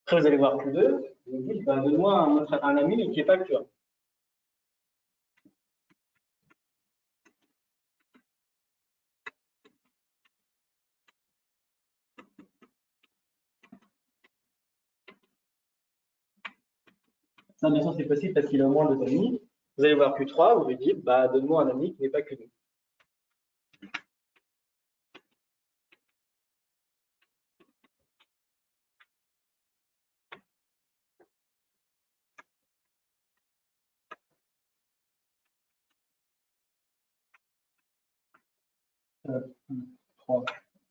Après, vous allez voir Q2, vous dites, bah, donne-moi un ami mais qui n'est pas Q1. Ça, bien sûr, c'est possible parce qu'il a au moins deux amis. Vous allez voir Q3, vous lui dites, bah, donne-moi un ami qui n'est pas Q2.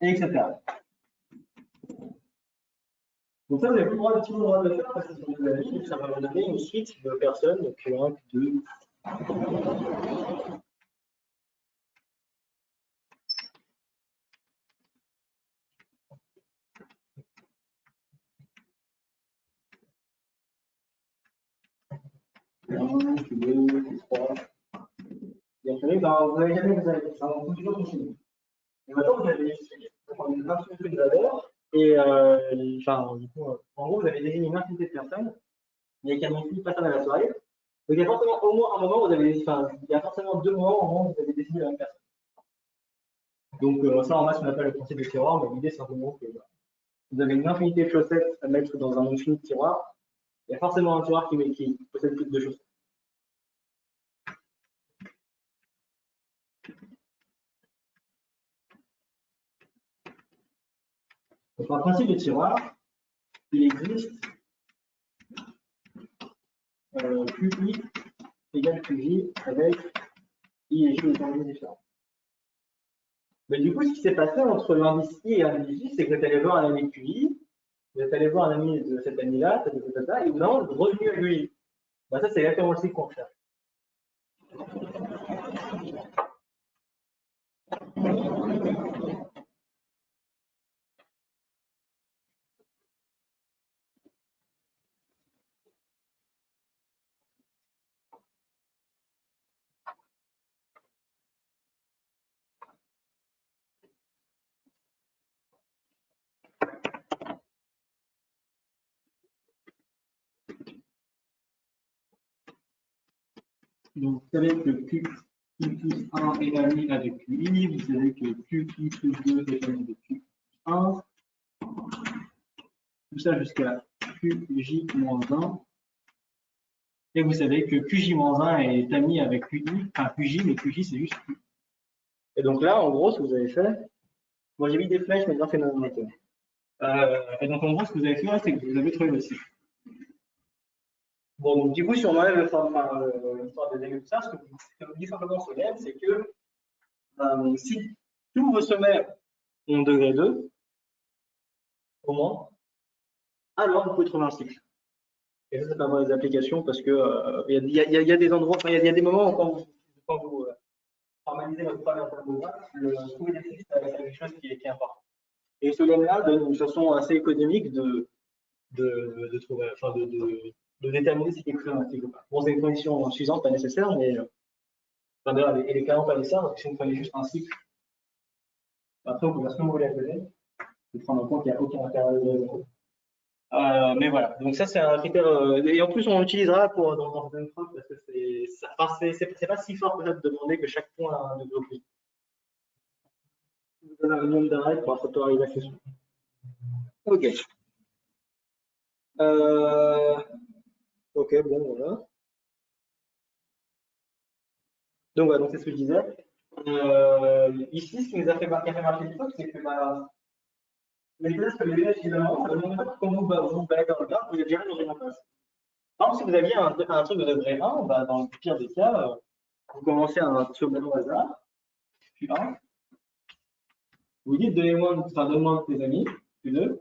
Etc. Donc ça, vous n'avez plus le droit de le faire parce que c'est une amis, ça va vous donner une suite de personnes, donc Q1, Q2. Q1, Q2, Q3. Et après, vous n'avez jamais vous avez ça, on peut toujours continuer. Et maintenant, vous avez une infinité de valeurs. Et enfin, du coup, en gros, vous avez désigné une infinité de personnes. Il n'y a qu'un multiple personne à la soirée. Donc, il y a forcément au moins un moment où vous avez, enfin, il y a forcément 2 moments au moment où vous avez désigné la même personne. Donc, ça, en maths, on appelle le principe de tiroir, mais l'idée, c'est simplement que vous avez une infinité de chaussettes à mettre dans un infini de tiroir. Il y a forcément un tiroir qui possède plus de chaussettes. Donc, un principe de tiroir, il existe QI égale QJ avec I et J aux indices différents. Mais du coup, ce qui s'est passé entre l'indice I et l'indice J, c'est que vous êtes allé voir un ami de QI, vous êtes allé voir un ami de cet ami-là, et vous êtes revenu à QI. Ben, ça, c'est exactement le cycle qu'on cherche. Donc, vous savez que QI plus 1 est ami avec QI, vous savez que QI plus 2 est ami avec QI1, tout ça jusqu'à QJ moins 1. Et vous savez que QJ-1 est ami avec QI, enfin QJ, mais QJ c'est juste Q. Et donc là, en gros, ce que vous avez fait, moi j'ai mis des flèches, mais bien fait dans mon méthode. Et donc en gros, ce que vous avez fait, c'est que vous avez trouvé le cycle. Bon, donc du coup, si on enlève l'histoire des aiguilles, ça, ce que vous dit simplement ce lemme, c'est que si tous vos sommets ont degré 2, au moins, alors vous pouvez trouver un cycle. Et ça, c'est pas vraiment des applications parce que y a des endroits, enfin, il y a des moments où quand vous formalisez votre travail en termes de maths, trouver des cycles, c'est quelque chose qui est important. Et ce lemme-là donne une façon assez économique de trouver, enfin, de déterminer si quelque chose est un cycle ou pas. Bon, c'est une condition suffisante, pas nécessaire, mais enfin, d'ailleurs, elle est clairement pas nécessaire, parce que si on prenait juste un cycle, après, on peut faire ce que vous voulez à côté, et prendre en compte qu'il n'y a aucun intérêt de zéro. Mais voilà, donc ça c'est un critère, et en plus on l'utilisera pour dans une preuve parce que c'est pas si fort peut-être de demander que chaque point a un degré opposé. Vous donne un nombre d'arrêts pour arriver à la question. Ok. Ok, bon voilà. Donc voilà, donc c'est ce que je disais. Ici, ce qui nous a fait marquer le truc, c'est que les classes que les élèves finalement, quand vous baladez dans le parc, vous êtes jamais dans une impasse. Par exemple, si vous aviez un truc de degré 1, bah, dans le pire des cas, vous commencez un second au hasard, puis 1, vous dites donne-moi un de tes amis, Q2.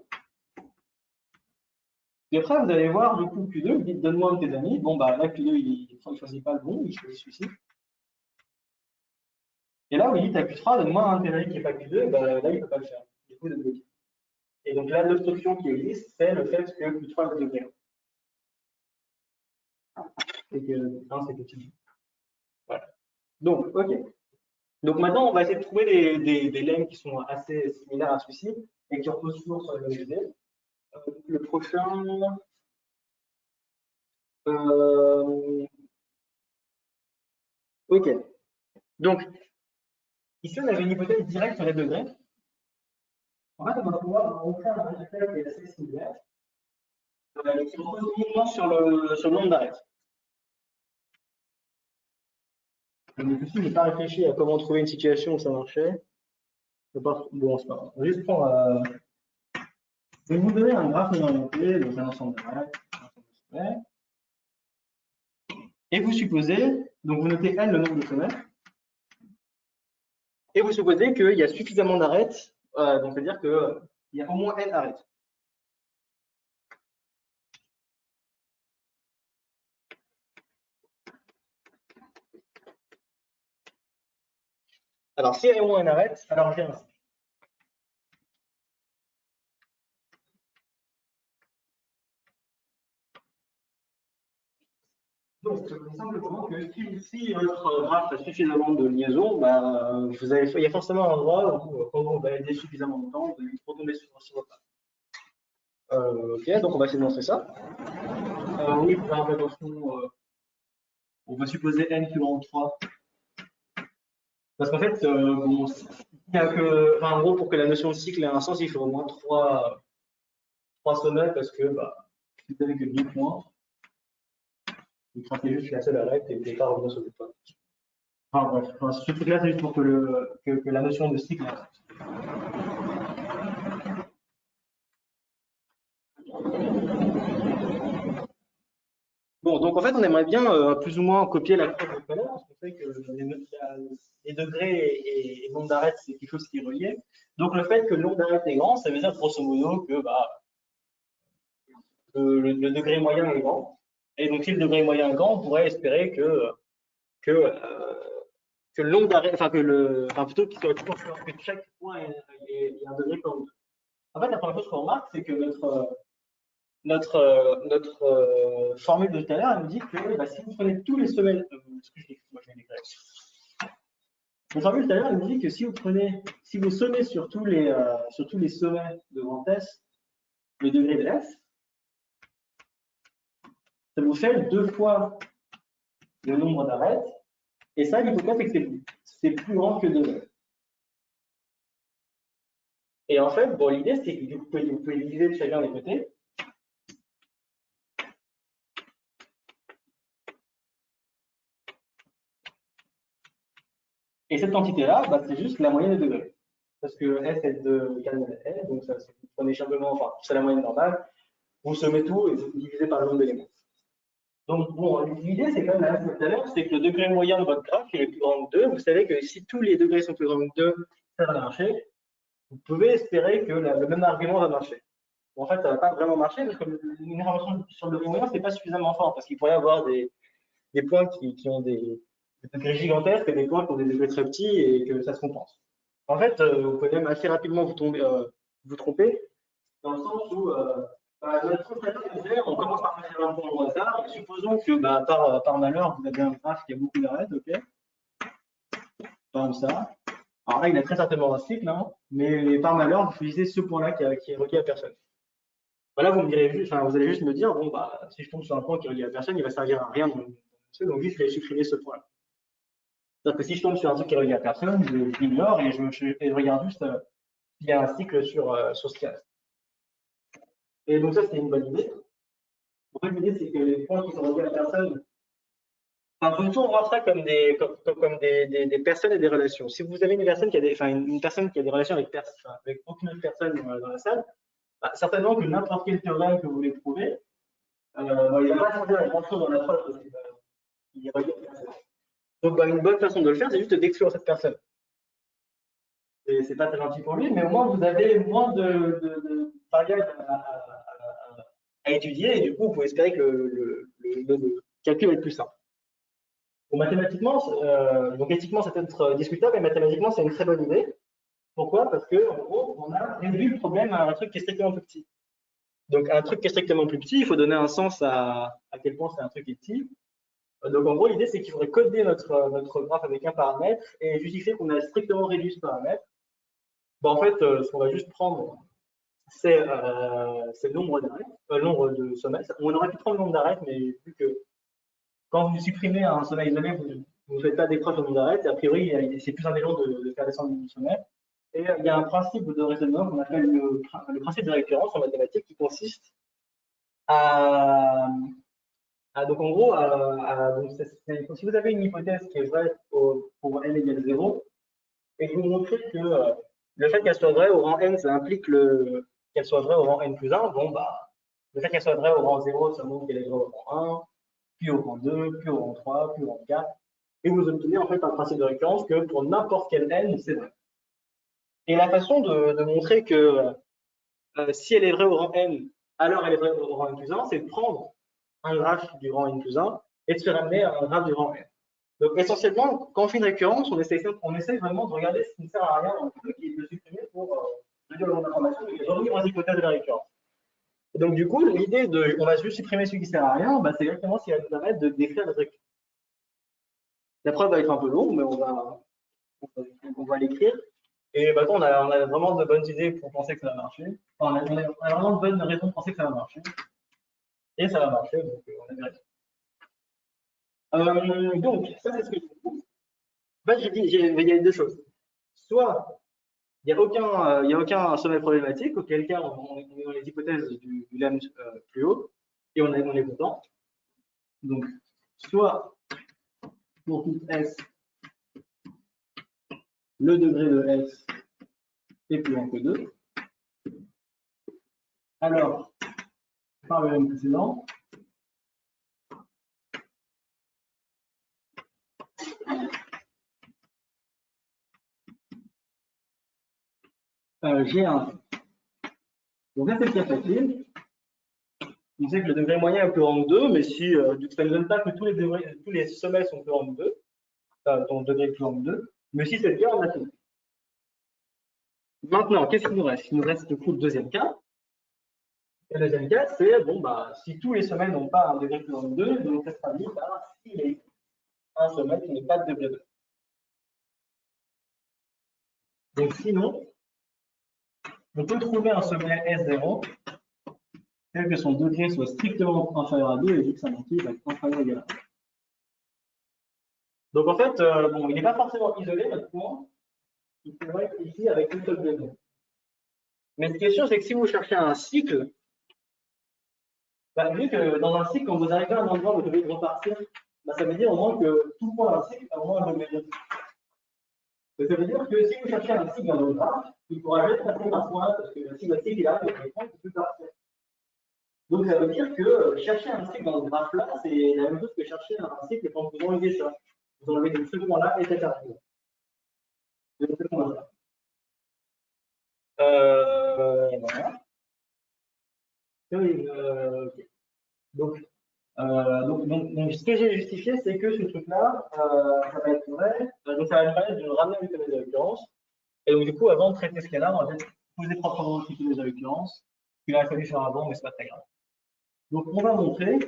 Et après, vous allez voir du coup Q2, vous dites donne-moi un de tes amis. Bon, bah là, Q2, il ne choisit pas le bon, il choisit celui-ci. Et là, vous dites à Q3, donne-moi un de tes amis qui n'est pas Q2, bah, là, il ne peut pas le faire. Du coup, vous êtes bloqué. Et donc là, l'obstruction qui existe, c'est le fait que Q3 est degré 1. Et que 1, c'est petit. Voilà. Donc, ok. Donc maintenant, on va essayer de trouver des lemmes qui sont assez similaires à celui-ci et qui reposent toujours sur les mêmes idées. Le prochain. Ok. Donc, ici, on avait une hypothèse directe sur les degrés. En fait, on va pouvoir montrer un résultat qui est assez similaire, qui repose uniquement sur le nombre d'arrêts. Donc ici, je n'ai pas réfléchi à comment trouver une situation où ça marchait. Bon, c'est pas grave. On va juste prendre. Je vais vous donner un graphe non orienté, donc un ensemble d'arrêts. Et vous supposez, donc vous notez N le nombre de sommets, et vous supposez qu'il y a suffisamment d'arrêts, donc c'est-à-dire qu'il y a au moins N arrêts. Alors, s'il y a au moins N arrêts, alors j'ai un cycle. Donc, ça veut dire simplement que si votre graphe a suffisamment de liaisons, bah, il y a forcément un endroit où, quand vous baladez suffisamment de temps, vous allez retomber sur votre graphe. Ok, donc on va essayer de montrer ça. Oui, faire attention, on va supposer n plus grand que 3. Parce qu'en fait, bon, en gros, pour que la notion de cycle ait un sens, il faut au moins 3 sommets parce que bah, si vous n'avez que 2 points, vous traquez juste la seule arête et vous n'allez pas revenir sur le point. Enfin bref, ce truc-là, c'est juste pour que la notion de cycle ait un sens. Bon, donc en fait, on aimerait bien plus ou moins copier la preuve de tout à l'heure, parce qu'on sait que les degrés et le nombre d'arêtes, c'est quelque chose qui est relié. Donc le fait que le nombre d'arêtes est grand, ça veut dire grosso modo que bah, le degré moyen est grand. Et donc si le degré moyen est grand, on pourrait espérer que, euh, que le nombre d'arêtes, enfin plutôt qu'il soit toujours que chaque point ait un degré comme deux. En fait, la première chose qu'on remarque, c'est que notre formule de tout à l'heure, elle nous dit que bah, si vous prenez tous les semaines, moi je vais l'écrire. La formule tout à l'heure, elle nous dit que si vous sommez sur tous les sommets de grand S le degré de S, ça vous fait 2 fois le nombre d'arêtes. Et ça, l'hypothèse, c'est que c'est plus grand que 2. Et en fait, bon, l'idée, c'est que vous pouvez diviser de chacun des côtés. Et cette quantité-là, bah, c'est juste la moyenne des degrés. Parce que S est de S, donc ça, vous prenez simplement, enfin, c'est la moyenne normale, vous sommez tout et vous divisez par le nombre d'éléments. Donc, bon, l'idée, c'est quand même la même que tout à l'heure, c'est que le degré moyen de votre graphe est plus grand que 2. Vous savez que si tous les degrés sont plus grands que 2, ça va marcher. Vous pouvez espérer que le même argument va marcher. Bon, en fait, ça ne va pas vraiment marcher parce que une information sur le degré moyen, c'est pas suffisamment fort parce qu'il pourrait y avoir des points qui ont des degrés gigantesques et des points qui ont des degrés très petits et que ça se compense. En fait, vous pouvez même assez rapidement vous tromper dans le sens où notre traitement, on commence par faire un point au hasard. Supposons que par malheur, vous avez un graphe qui a beaucoup d'arêtes, ok, comme ça. Alors là, il a très certainement un cycle, hein, mais par malheur, vous choisissez ce point-là qui est relié à personne. Voilà, vous me direz juste, enfin, vous allez juste me dire, bon, bah, si je tombe sur un point qui est relié à personne, il va servir à rien, donc juste je vais supprimer ce point-là. C'est-à-dire que si je tombe sur un truc qui est relié à personne, je l'ignore et je regarde juste s'il y a un cycle sur ce qu'il y a. Et donc ça, c'est une bonne idée. En fait, l'idée, c'est que les points qui sont reliés à personne, enfin, faut toujours voir ça comme des personnes et des relations. Si vous avez une personne qui a une personne qui a des relations avec aucune autre personne dans la salle, bah, certainement que n'importe quel théorème que vous voulez prouver, bah, il ne va pas changer grand-chose dans la preuve parce qu'il est relié à personne. Donc, bah, une bonne façon de le faire, c'est juste d'exclure cette personne. C'est pas très gentil pour lui, mais au moins vous avez moins de variables à étudier et du coup, vous pouvez espérer que le calcul va être plus simple. Bon, mathématiquement, donc éthiquement, c'est peut-être discutable, mais mathématiquement, c'est une très bonne idée. Pourquoi? Parce que, en gros, on a réduit le problème à un truc qui est strictement plus petit. Donc, un truc qui est strictement plus petit, il faut donner un sens à quel point c'est un truc qui est petit. Donc, en gros, l'idée, c'est qu'il faudrait coder notre graphe avec un paramètre et justifier qu'on a strictement réduit ce paramètre. Bon, en fait, ce qu'on va juste prendre, c'est le nombre d'arêtes, le nombre de sommets. On aurait pu prendre le nombre d'arêtes, mais vu que quand vous supprimez un sommet isolé, vous ne faites pas d'écran sur le nombre d'arêtes, et a priori, c'est plus intelligent de faire descendre le sommet. Et il y a un principe de raisonnement qu'on appelle le principe de récurrence en mathématiques qui consiste à, donc en gros, donc si vous avez une hypothèse qui est vraie pour n égale 0, et que vous montrez que le fait qu'elle soit vraie au rang n, ça implique qu'elle soit vraie au rang n plus 1, bon, bah, le fait qu'elle soit vraie au rang 0, ça montre qu'elle est vraie au rang 1, puis au rang 2, puis au rang 3, puis au rang 4, et vous obtenez en fait un principe de récurrence que pour n'importe quel n, c'est vrai. Et la façon de montrer que si elle est vraie au rang n, alors elle est vraie au rang n plus 1, c'est de prendre un graphe du rang n plus 1 et de se ramener à un graphe du rang n. Donc essentiellement, quand on fait une récurrence, on essaie vraiment de regarder ce qui ne sert à rien dans le truc et de le supprimer pour réduire le nombre d'informations et revenir aux hypothèses de la récurrence. Donc du coup, l'idée de on va juste supprimer celui qui sert à rien, bah, c'est exactement ce qui va nous permettre de décrire le truc. La preuve va être un peu longue, mais on va l'écrire. Et maintenant, on a vraiment de bonnes idées pour penser que ça va marcher. Enfin, on a vraiment de bonnes raisons de penser que ça va marcher. Et ça va marcher, donc on a bien raison. Donc, ça, c'est ce que je trouve. En fait, il y a deux choses. Soit, il y a aucun sommet problématique, auquel cas, on est dans les hypothèses du lemme plus haut, et on est content. Donc, soit, pour tout S, le degré de S est plus grand que 2. Alors, par le lemme précédent, G1. Donc là, c'est le cas facile. On sait que le degré moyen est plus grand que 2, mais si ça ne donne pas que tous les sommets sont plus grands que 2, ton degré est plus grand que 2, mais si c'est le cas, on a tout. Maintenant, qu'est-ce qu'il nous reste? Il nous reste du coup le deuxième cas. Et le deuxième cas, c'est bon, bah, si tous les sommets n'ont pas un degré plus grand que 2, donc ça se traduit par s'il y a un sommet qui n'est pas de degré 2. Donc sinon, on peut trouver un sommet S0 tel que son degré soit strictement inférieur à 2 et vu que ça monte, va être inférieur ou égal à 1. Donc en fait, bon, il n'est pas forcément isolé notre point. Il pourrait être ici avec une seule donnée. Mais ce qui est sûr, c'est que si vous cherchez un cycle, bah, vu que dans un cycle, quand vous arrivez à un endroit où vous devez repartir, bah, ça veut dire au moins que tout point d'un cycle a au moins un degré 2. Ça veut dire que si vous cherchez un cycle dans le graphe, il pourra jamais passer par ce point-là, parce que si votre cycle il arrive au point, il ne peut plus partir. Donc ça veut dire que chercher un cycle dans ce graphe-là, c'est la même chose que chercher un cycle quand vous enlevez ça. Vous enlevez ce point-là et cet arrive. Voilà. Voilà. Okay. Donc, ce que j'ai justifié, c'est que ce truc-là, ça va être vrai. Donc, ça va me permettre de me ramener à l'hypothèse de récurrence. Et donc, du coup, avant de traiter ce cas-là, on va peut-être poser proprement l'hypothèse de récurrence. Il aurait fallu faire avant, mais c'est pas très grave. Donc, on va montrer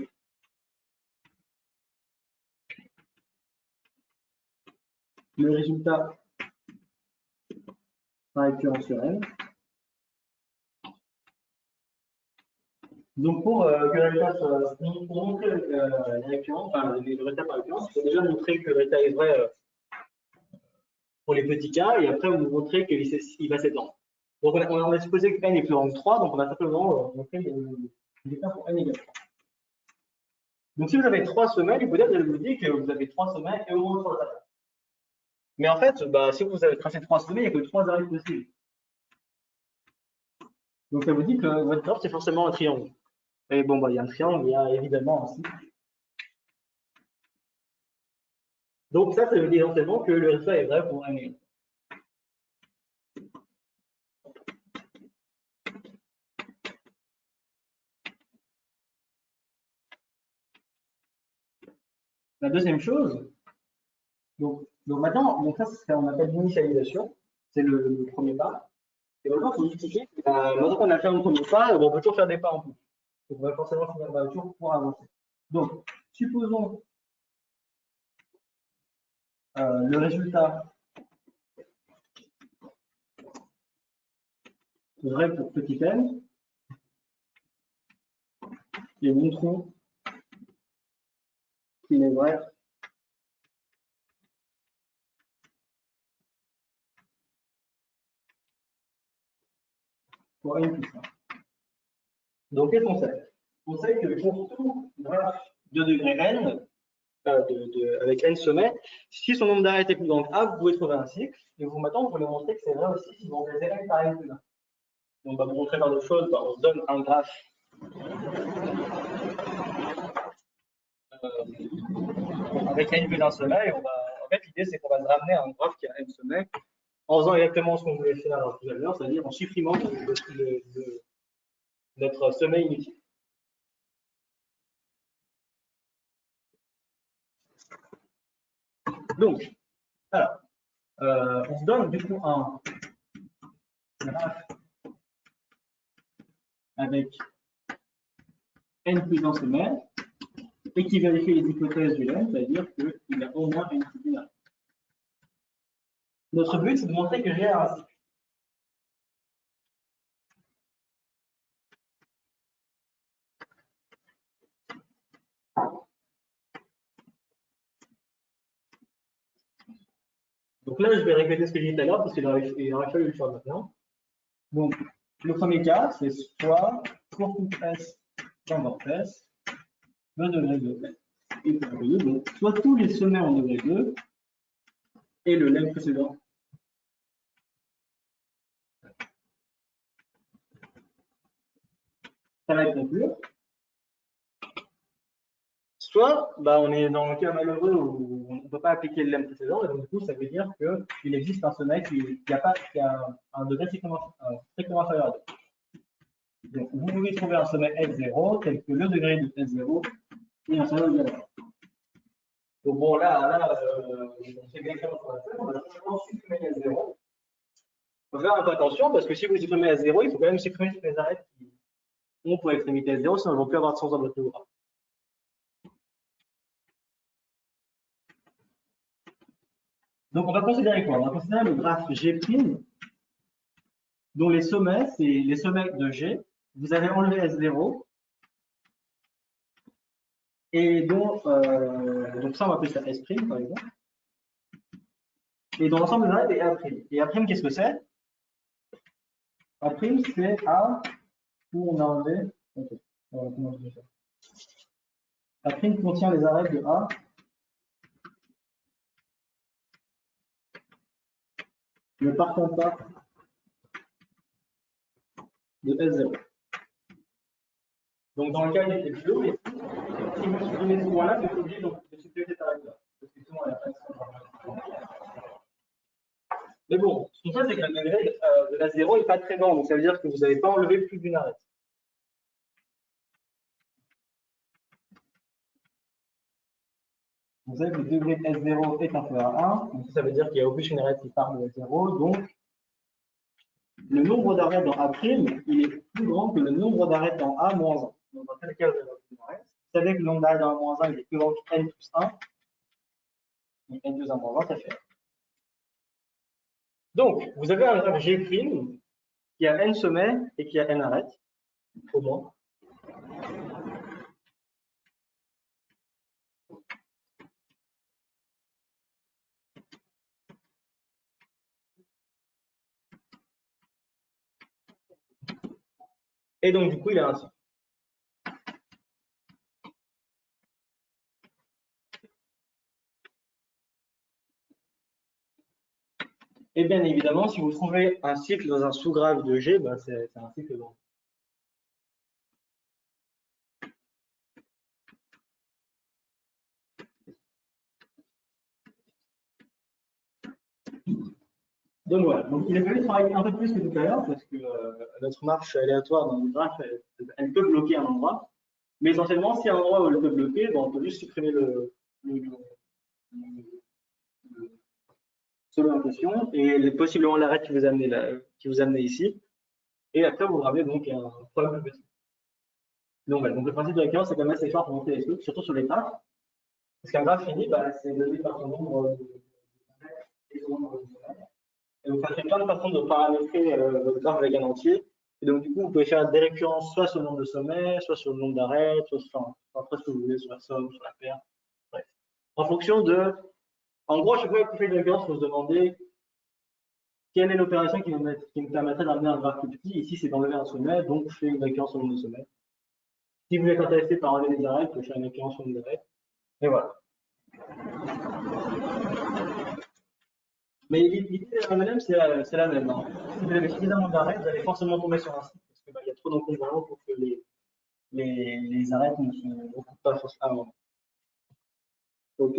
le résultat par récurrence sur N. Donc, pour que le résultat soit, pour montrer la récurrence, enfin, le résultat par récurrence, il faut déjà montrer que le résultat est vrai pour les petits cas, et après, vous montrez qu'il va s'étendre. Donc, on a supposé que n est plus grand que 3, donc on va simplement montrer l'état pour n égale 3. Donc, si vous avez 3 sommets, l'hypothèse, elle vous dit que vous avez 3 sommets et au moins 3 arrêts. Mais en fait, bah, si vous avez tracé 3 sommets, il n'y a que 3 arrêts possibles. Donc, ça vous dit que votre graphe, c'est forcément un triangle. Et bon, bah, il y a un triangle, il y a évidemment un cycle. Donc, ça veut dire essentiellement que le résultat est vrai pour n égale 3. La deuxième chose, donc maintenant, donc ça, c'est ce qu'on appelle l'initialisation. C'est le premier pas. Et maintenant, il faut justifier que maintenant qu'on a fait un premier pas, on peut toujours faire des pas en plus. Donc, on va forcément finir par toujours pouvoir avancer. Donc, supposons le résultat vrai pour petit n, et montrons qu'il est vrai pour n plus 1. Donc, qu'est-ce qu'on sait? On sait que pour tout graphe de degré n, avec n sommets, si son nombre d'arrêts est plus grand que a, vous pouvez trouver un cycle. Et vous, maintenant, vous pouvez montrer que c'est vrai aussi si vous remplacez n par n plus 1. Donc, on va vous montrer par d'autres choses. On se donne un graphe avec n plus 1 sommet. Et en fait, l'idée, c'est qu'on va se ramener à un graphe qui a n sommets en faisant exactement ce qu'on voulait faire tout à l'heure, c'est-à-dire en supprimant notre sommet inutile. Donc, alors, on se donne du coup un graphe avec n plus un sommet et qui vérifie les hypothèses du lemme, c'est-à-dire qu'il a au moins une cycle. Notre but, c'est de montrer que j'ai un cycle. Donc là, je vais répéter ce que j'ai dit tout à l'heure parce qu'il aurait fallu le faire maintenant. Donc, le premier cas, c'est soit pour coupe S dans vortex, le degré de S est degré 2. Donc, soit tous les sommets en degré 2 et le lemme précédent. Ça va être conclure. Soit on est dans le cas malheureux où on ne peut pas appliquer le lemme précédent, et donc du coup, ça veut dire qu'il existe un sommet qui a un degré strictement inférieur à 2. Donc, vous pouvez trouver un sommet S0 tel que le degré de S0 est inférieur à 0. Donc bon, là, on sait bien comment on va faire. On va simplement supprimer S0. Il faut faire un peu attention parce que si vous supprimez S0, il faut quand même supprimer toutes les arêtes qui ont pour extrémité S0, sinon ils ne vont plus avoir de sens dans votre théorème. Donc on va considérer quoi? On va considérer le graphe G', dont les sommets, c'est les sommets de G. Vous avez enlevé S0. Et donc ça, on va appeler ça S', par exemple. Et dans l'ensemble des arêtes, et A'. Et A', qu'est-ce que c'est? A', c'est A où on a enlevé. Okay. Comment je dis ça? A' contient les arêtes de A ne partant pas de S0. Donc dans le cas des plus haut, si vous supprimez ce point-là, vous êtes obligé de supprimer cette arête-là. Parce que sinon, elle n'a pas de sens. Mais bon, ce qu'on fait, c'est que le degré de la 0 n'est pas très grand. Donc ça veut dire que vous n'avez pas enlevé plus d'une arête. Vous savez que le degré de S0 est inférieur à 1. Donc ça veut dire qu'il y a au plus une arête qui part de S0. Donc le nombre d'arêtes dans A', il est plus grand que le nombre d'arêtes dans A moins 1. Donc dans quel cas vous avez une arête? Vous savez que le nombre d'arêtes dans A moins 1 il est plus grand que N plus 1. Donc N plus 1 moins 1, ça fait. Donc, vous avez un graphe G' qui a N sommets et qui a N arêtes, au moins. Et donc, du coup, il a un cycle. Et bien évidemment, si vous trouvez un cycle dans un sous-graphe de G, c'est un cycle long. Donc voilà, donc il a fallu travailler un peu plus que tout à l'heure parce que notre marche aléatoire dans le graphe, elle peut bloquer un endroit. Mais essentiellement, s'il y a un endroit où elle peut bloquer, on peut juste supprimer le l'orientation et possiblement l'arête qui vous amenez ici. Et après, vous ramenez donc un problème plus petit. Donc, voilà. Donc le principe de récurrence, c'est quand même assez fort pour monter les trucs, surtout sur les graphes. Parce qu'un graphe fini, c'est donné par son nombre de et vous faites plein de façons de paramétrer votre graphe avec un entier. Et donc, du coup, vous pouvez faire des récurrences soit sur le nombre de sommets, soit sur le nombre d'arêtes, soit sur après ce que vous voulez, sur la somme, sur la paire. Bref. En fonction de. En gros, à chaque fois que vous faites une récurrence, il faut se demander quelle est l'opération qui me permettrait d'amener un graphe plus petit. Ici, c'est d'enlever un sommet, donc je fais une récurrence sur le nombre de sommets. Si vous êtes intéressé par enlever les arêtes, vous faites une récurrence sur le nombre d'arêtes. Et voilà. Mais l'idée de la MLM, c'est la même. Hein. Si vous avez suffisamment d'arêtes, vous allez forcément tomber sur un site parce qu'il y a trop d'encombrants pour que les arêtes ne se recoupent pas forcément. OK.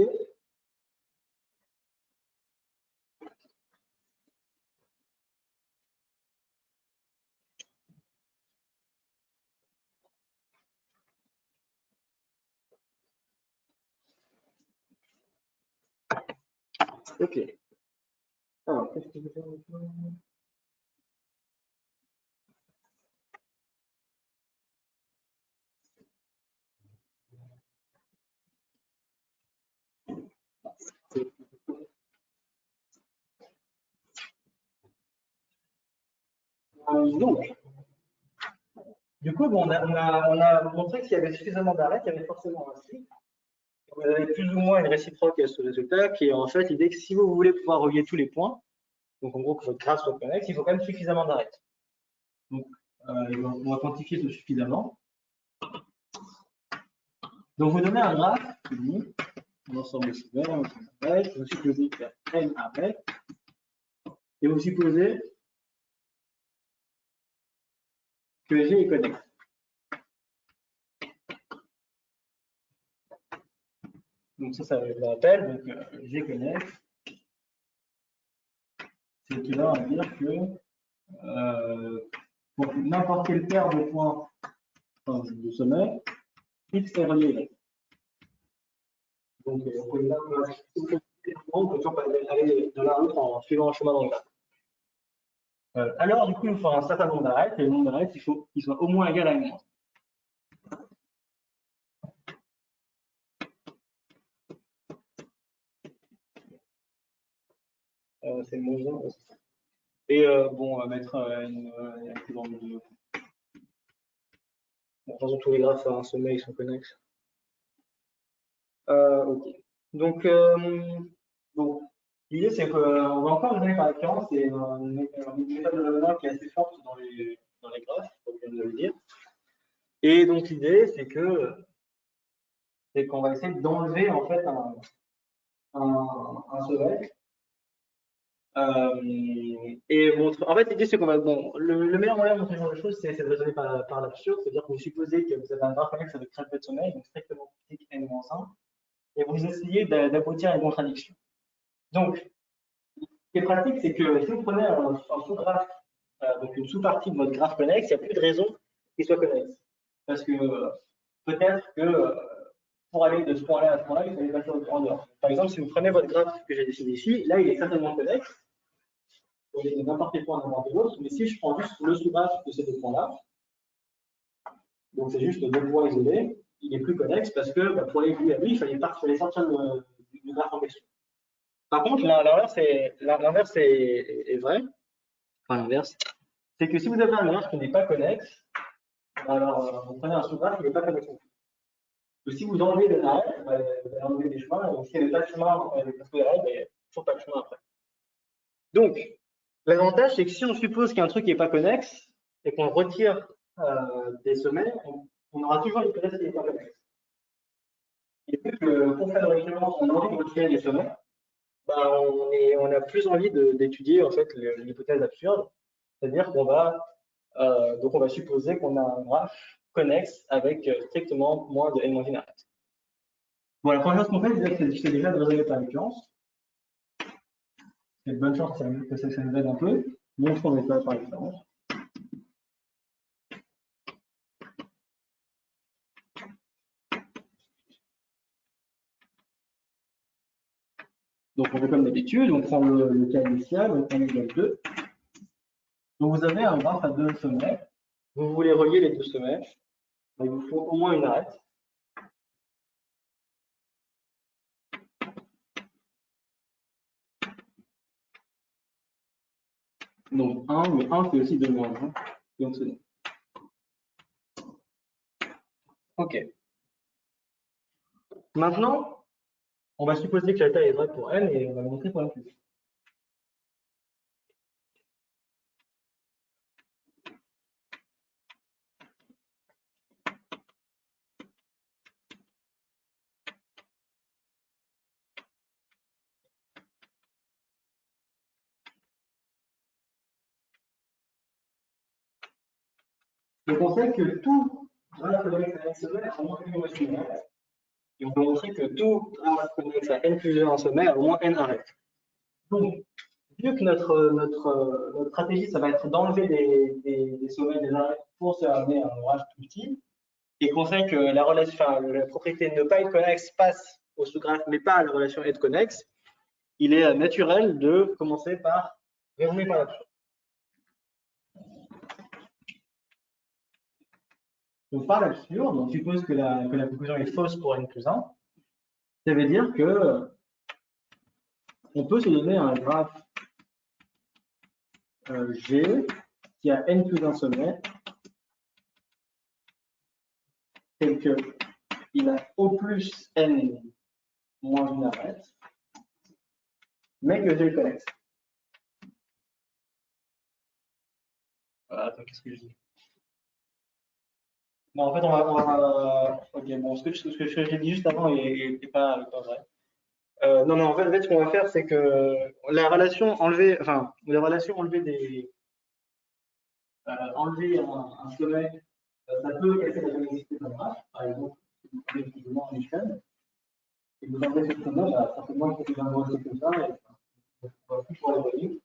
OK. Alors, qu'est-ce que je vais faire maintenant? Donc, du coup, bon, on a montré que s'il y avait suffisamment d'arrêts, il y avait forcément un cycle. Vous avez plus ou moins une réciproque à ce résultat, qui est en fait l'idée que si vous voulez pouvoir relier tous les points, donc en gros que votre graphe soit connexe, il faut quand même suffisamment d'arrêts. Donc, on va quantifier ce suffisamment. Donc, vous donnez un graphe qui dit l'ensemble de sommaires, vous supposez qu'il y a n arrêts, et vous supposez que G est connexe. Donc ça je le rappelle, donc G connexe, c'est équivalent à dire que pour n'importe quelle paire de points de sommet, X est relié. Donc on peut toujours aller de l'un à l'autre en suivant un chemin dans le graphe. Alors du coup, il faut un certain nombre d'arêtes, et le nombre d'arêtes, il faut qu'il soit au moins égal à n-1. C'est le moins 1 aussi. Et bon, on va mettre une équivalente de. Bon, de toute façon, tous les graphes à un sommet, ils sont connexes. Ok. Donc, bon, l'idée, c'est qu'on va encore donner par l'expérience, c'est une méthode de raisonnement qui est assez forte dans les graphes, comme je viens de le dire. Et donc, l'idée, c'est qu'on va essayer d'enlever en fait un sommet. Et en fait, l'idée, c'est qu'on va. Bon, le meilleur moyen de montrer ce genre de choses, c'est de raisonner par l'absurde, c'est-à-dire que vous supposez que vous avez un graphe connexe avec très peu de sommet, donc strictement critique n-1, et vous essayez d'aboutir à une contradiction. Donc, ce qui est pratique, c'est que si vous prenez un sous-graphe, donc une sous-partie de votre graphe connexe, il n'y a plus de raison qu'il soit connexe. Parce que peut-être que pour aller de ce point-là à ce point-là, il fallait passer en dehors. Par exemple, si vous prenez votre graphe que j'ai dessiné ici, là, il est certainement connexe. Il est de n'importe quel point n'importe quel autre, mais si je prends juste le sous-graphe de ces deux points-là, donc c'est juste deux points isolés, il est plus connexe parce que pour aller lui à lui, il fallait sortir du graphe en question. Par contre, l'inverse est vrai. Enfin, l'inverse, c'est que si vous avez un graphe qui n'est pas connexe, alors vous prenez un sous-graphe qui n'est pas connexe. Donc, si vous enlevez le arrêt, vous allez enlever des chemins, et s'il n'y avait pas de chemin avec le sous-arrêt, il n'y a toujours pas de chemin après. Donc, l'avantage, c'est que si on suppose qu'il y a un truc qui n'est pas connexe et qu'on retire des sommets, on aura toujours l'hypothèse qui n'est pas connexe. Et vu que pour faire le référence, on a envie de retirer les sommets, bah, on a plus envie d'étudier en fait l'hypothèse absurde, c'est-à-dire qu'on va donc on va supposer qu'on a un graphe connexe avec strictement moins de n-1 arêtes. Bon, la première chose qu'on fait, c'est déjà de raisonner par l'expérience. Il y a de bonnes chances que ça nous aide un peu. Montrons les pas par l'expérience. Donc, on fait comme d'habitude, on prend le cas initial, on prend l'égal 2. Donc, vous avez un graphe à deux sommets. Vous voulez relier les deux sommets. Donc, il vous faut au moins une arête. Donc, 1, mais 1, c'est aussi 2 moins 1. Donc, c'est bon. OK. Maintenant, on va supposer que la taille est vraie pour n et on va le montrer pour n plus. Donc, on sait que tout graphe connexe à n sommet a au moins une moitié arête. Et on peut montrer que tout graphe connexe à n plus 1 sommet a au moins n arêtes. Donc, vu que notre stratégie, ça va être d'enlever des sommets des arêtes pour se ramener à un orage tout petit, et qu'on sait que la propriété de ne pas être connexe passe au sous-graphe, mais pas à la relation être connexe, il est naturel de commencer par raisonner par l'absurde. Donc, par l'absurde, on suppose que la conclusion est fausse pour n plus 1. Ça veut dire que on peut se donner un graphe G qui a n plus un sommet, tel que il a au plus n moins une arête, mais que j'ai le connexe. Attends, qu'est-ce que je dis? Non, en fait, ok, bon, ce que j'ai dit juste avant est pas vrai. Non, en fait, ce qu'on va faire, c'est que la relation enlever, enfin, les relations enlever un sommet, ça peut casser la connexité d'un graphe, par exemple, si vous prenez effectivement une chaîne, et vous enlevez ce sommet, certainement, il faut que vous comme ça, et on va plus pouvoir l'évaluer.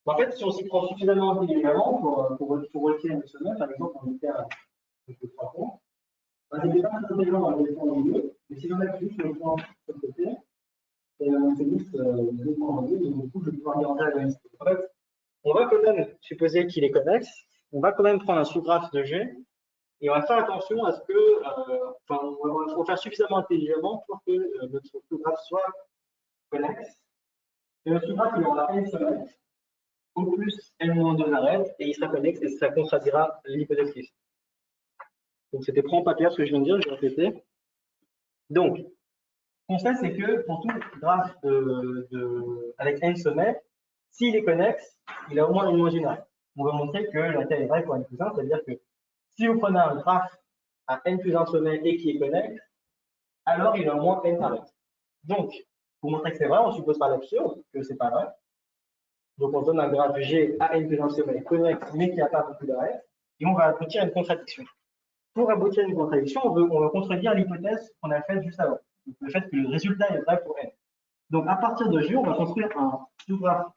En fait, si on s'y prend suffisamment intelligemment pour retirer le sommet, par exemple, on était à 3 points, on n'est pas très intelligent dans le point au milieu, mais si on a juste le point sur le côté, et on fait juste le point au milieu, donc du coup, je vais pouvoir garder la connexité. En fait, on va quand même supposer qu'il est connexe, on va quand même prendre un sous-graphe de G, et on va faire attention à ce que, on va faire suffisamment intelligemment pour que notre sous-graphe soit connexe. Et notre sous-graphe, il aura n sommet, au plus n-2 arêtes, et il sera connexe, et ça contradira l'hypothèse liste. Donc c'était prend pas clair ce que je viens de dire, je vais répéter. Donc, ce qu'on sait, c'est que pour tout graphe avec n sommets, s'il est connexe, il a au moins une arête. On va montrer que la taille est vraie pour n plus 1, c'est-à-dire que si vous prenez un graphe à n plus 1 sommet et qui est connexe, alors il a au moins n arêtes. Donc, pour montrer que c'est vrai, on suppose par l'absurde que c'est pas vrai. Donc on donne un graphe G à n plus 1 sommet connexe, mais qui n'a pas beaucoup d'arêtes, et on va aboutir à une contradiction. Pour aboutir à une contradiction, on veut contredire l'hypothèse qu'on a faite juste avant. Donc, le fait que le résultat est vrai pour n. Donc à partir de G, on va construire un sous-graphe,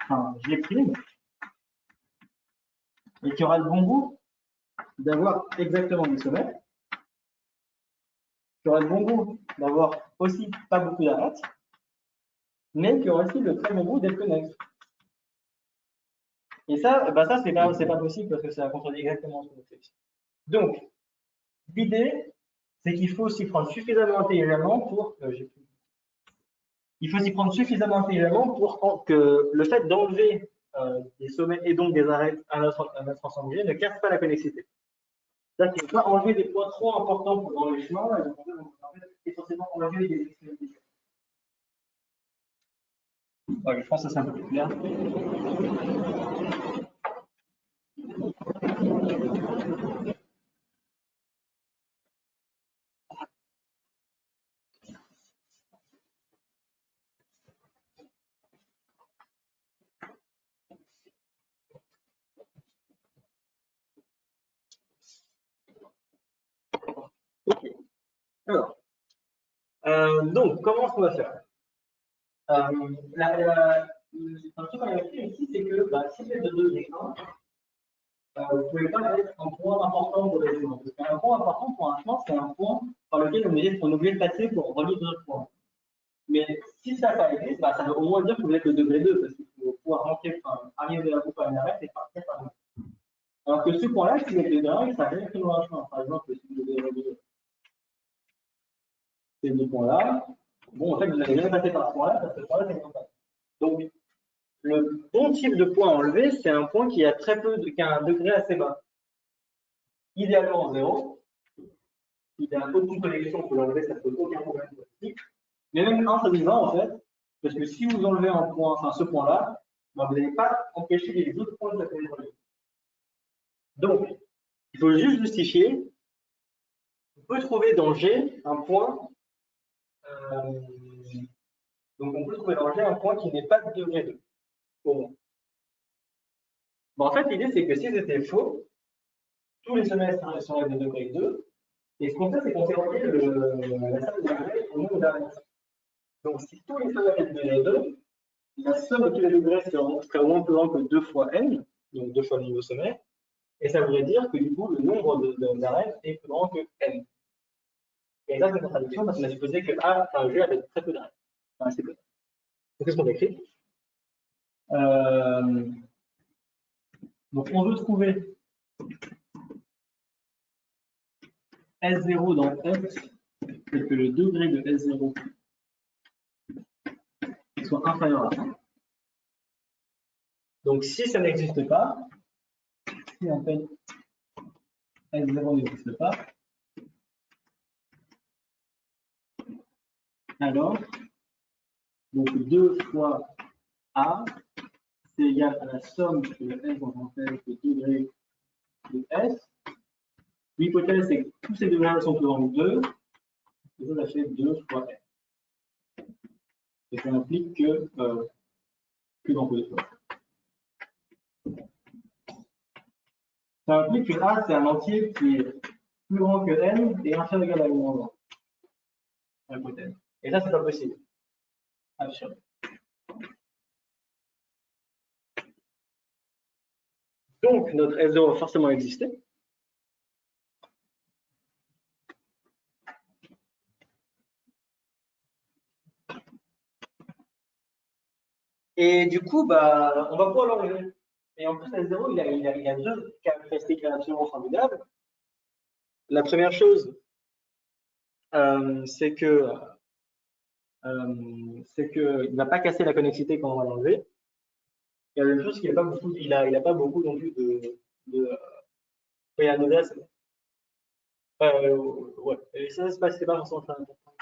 G', et qui aura le bon goût d'avoir exactement des sommets, qui aura le bon goût d'avoir aussi pas beaucoup d'arêtes, mais qui aura aussi le très bon goût d'être connexe. Et ça, ça c'est pas possible parce que ça contredit exactement ce qu'on fait ici. Donc, l'idée, c'est qu'il faut s'y prendre suffisamment intelligemment pour que le fait d'enlever des sommets et donc des arêtes à notre ensemble G ne casse pas la connexité. C'est-à-dire qu'il ne faut pas enlever des points trop importants dans le chemin, et donc en fait, essentiellement enlever des extrémités. Ouais, je pense que c'est un peu plus clair. Ok. Alors, donc, comment on va faire un truc qu'on a écrit ici, c'est que si c'est de 2 et 1, vous ne pouvez pas être un point important pour les éléments. Parce qu'un point important pour un chemin, c'est un point par lequel on est obligé de passer pour relier d'autres points. Mais si ça n'a pas été, ça veut au moins dire que vous êtes le degré 2, parce qu'il faut pouvoir rentrer, arriver à la boucle à une arête et partir par là. Alors que ce point-là, si vous êtes le degré 1, ça n'a rien fait dans un chemin. Par exemple, si vous devez relier ces deux points-là, bon, en fait, vous n'allez jamais passer par ce point-là, parce que ce point-là, c'est un point. Donc, le bon type de point à enlever, c'est un point qui a qui a un degré assez bas. Idéalement 0. Il y a un aucune connexion, on peut l'enlever, ça ne pose aucun problème. Mais même 1, ça nous va en fait, parce que si vous enlevez un point, ce point-là, vous n'allez pas empêcher les autres points de la relier. Donc, il faut juste justifier. On peut trouver dans G un point. Donc, on peut trouver dans G un point qui n'est pas de degré 2. Au moins. Bon, en fait, l'idée, c'est que si c'était faux, tous les sommets seraient de degré 2. Et ce qu'on fait, c'est qu'on fait relier la somme de degrés au nombre d'arêtes. Donc, si tous les sommets étaient de degré 2, la somme de tous les degrés serait au moins plus grand que 2 fois n, donc 2 fois le niveau sommet. Et ça voudrait dire que du coup, le nombre d'arêtes est plus grand que n. Et là, c'est une contradiction parce qu'on a supposé que A, G avait très peu d'arêtes. Enfin, assez peu. Donc, qu'est-ce qu'on écrit Donc, on veut trouver S0 dans F, tel que le degré de S0 soit inférieur à 1. Donc, si ça n'existe pas, si en fait S0 n'existe pas, alors donc 2 fois A, c'est égal à la somme de S en parenthèse de degrés de S. L'hypothèse, c'est que tous ces degrés sont plus grands que 2, et ça fait 2 fois S. Et ça implique que plus grand que 2 fois. Ça implique que A, c'est un entier qui est plus grand que N et inférieur égal à moins 1. L'hypothèse. Et ça, c'est pas possible. Absurde. Donc, notre S0 va forcément exister. Et du coup, bah, on va pouvoir l'enlever. Et en plus, S0, il a deux caractéristiques absolument formidables. La première chose, c'est que il ne va pas casser la connexité quand on va l'enlever. Et la deuxième chose, c'est qu'il n'a pas beaucoup non plus de ouais. Et ça, c'est pas forcément très important.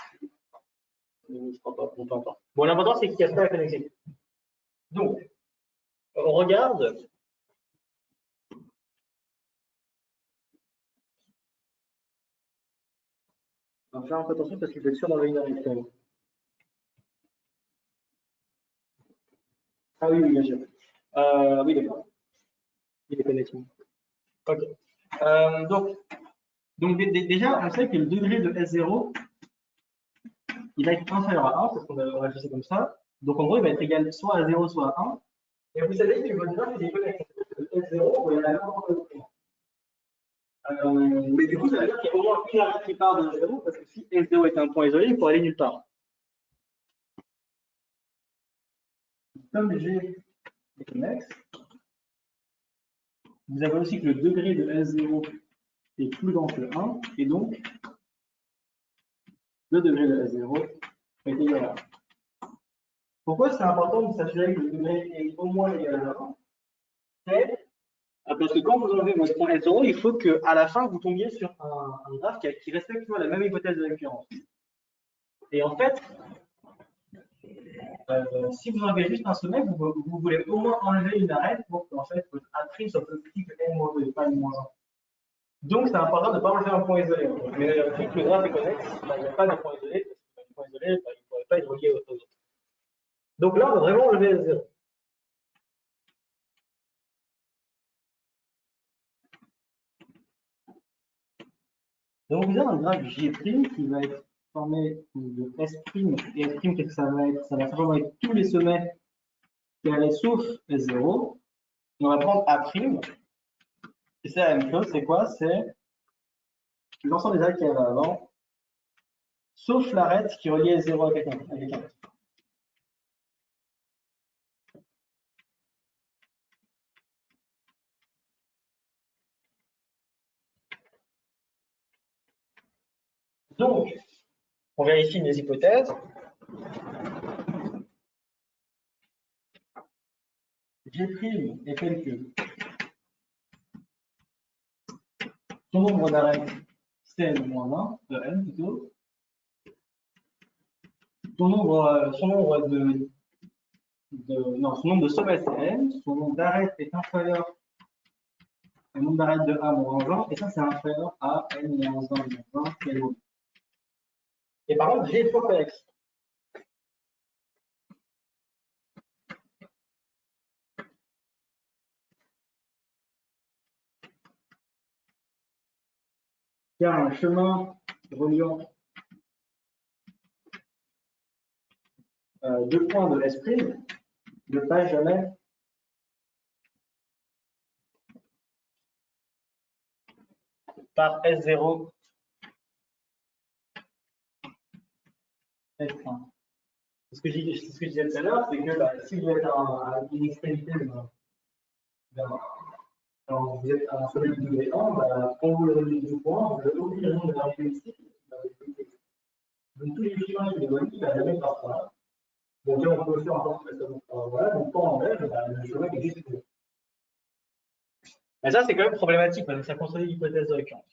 Je crois pas. Bon, peu importe. Bon, l'important, c'est qu'il ne casse pas la connexité. Donc, on regarde. On va faire un peu attention parce qu'il faut être sûr d'enlever une arrêt. Ah oui, oui, bien sûr. Oui, d'accord. Il est connecté. Ok. Donc déjà, on sait que le degré de S0, il va être inférieur à 1, parce qu'on va faire comme ça. Donc en gros, il va être égal soit à 0, soit à 1. Et vous savez que votre graphe est connecté de S0, il y en a mais du coup, ça veut dire qu'il y a au moins une arête qui part de S0, parce que si S0 est un point isolé, il faut aller nulle part. Comme G est connexe, vous avez aussi que le degré de S0 est plus grand que 1, et donc le degré de S0 est égal à 1. Pourquoi c'est important de s'assurer que le degré est au moins égal à 1? C'est parce que quand vous enlevez votre point S0, il faut qu'à la fin, vous tombiez sur un graphe qui respecte toujours la même hypothèse de récurrence. Et en fait, si vous enlevez juste un sommet, vous voulez au moins enlever une arête pour que en fait, votre A' soit plus petit que N-2 et pas N-1. Donc, c'est important de ne pas enlever un point isolé. Mais vu que le graphe est connexe, il n'y a pas de point isolé, parce que le point isolé, il ne pourrait pas être relié aux autres. Donc là, on va vraiment enlever S0. Donc, vous avez un graphe G' qui va être formé de S' et S', qu'est-ce que ça va être? Ça va simplement être tous les sommets qui allaient sauf S0. Et on va prendre A'. Et c'est la même chose, c'est quoi? C'est l'ensemble des arêtes qu'il y avait avant, sauf l'arête qui reliait S0 avec un. Donc, on vérifie les hypothèses. G' est tel que son nombre d'arêtes, c'est N-1, de N plutôt. Son nombre de sommets, c'est N. Son nombre d'arêtes est inférieur au nombre d'arêtes de A moins 1. Et ça, c'est inférieur à N moins 1 moins 1 N. Et par contre, G est fort connexe. Il y a un chemin reliant deux points de S' ne passe jamais par S0, S1. Ce que je disais tout à l'heure, c'est que si vous êtes à une extrémité, vous êtes à un sommet de degré 1, quand vous le reliez deux points, vous avez aucune raison d'arriver ici. Donc tous les chemins qui évoluent, il va jamais par là. Donc là, on peut faire encore voilà, donc quand on enlève, le chemin est juste. Mais ça, c'est quand même problématique parce que ça contredit l'hypothèse de récurrence.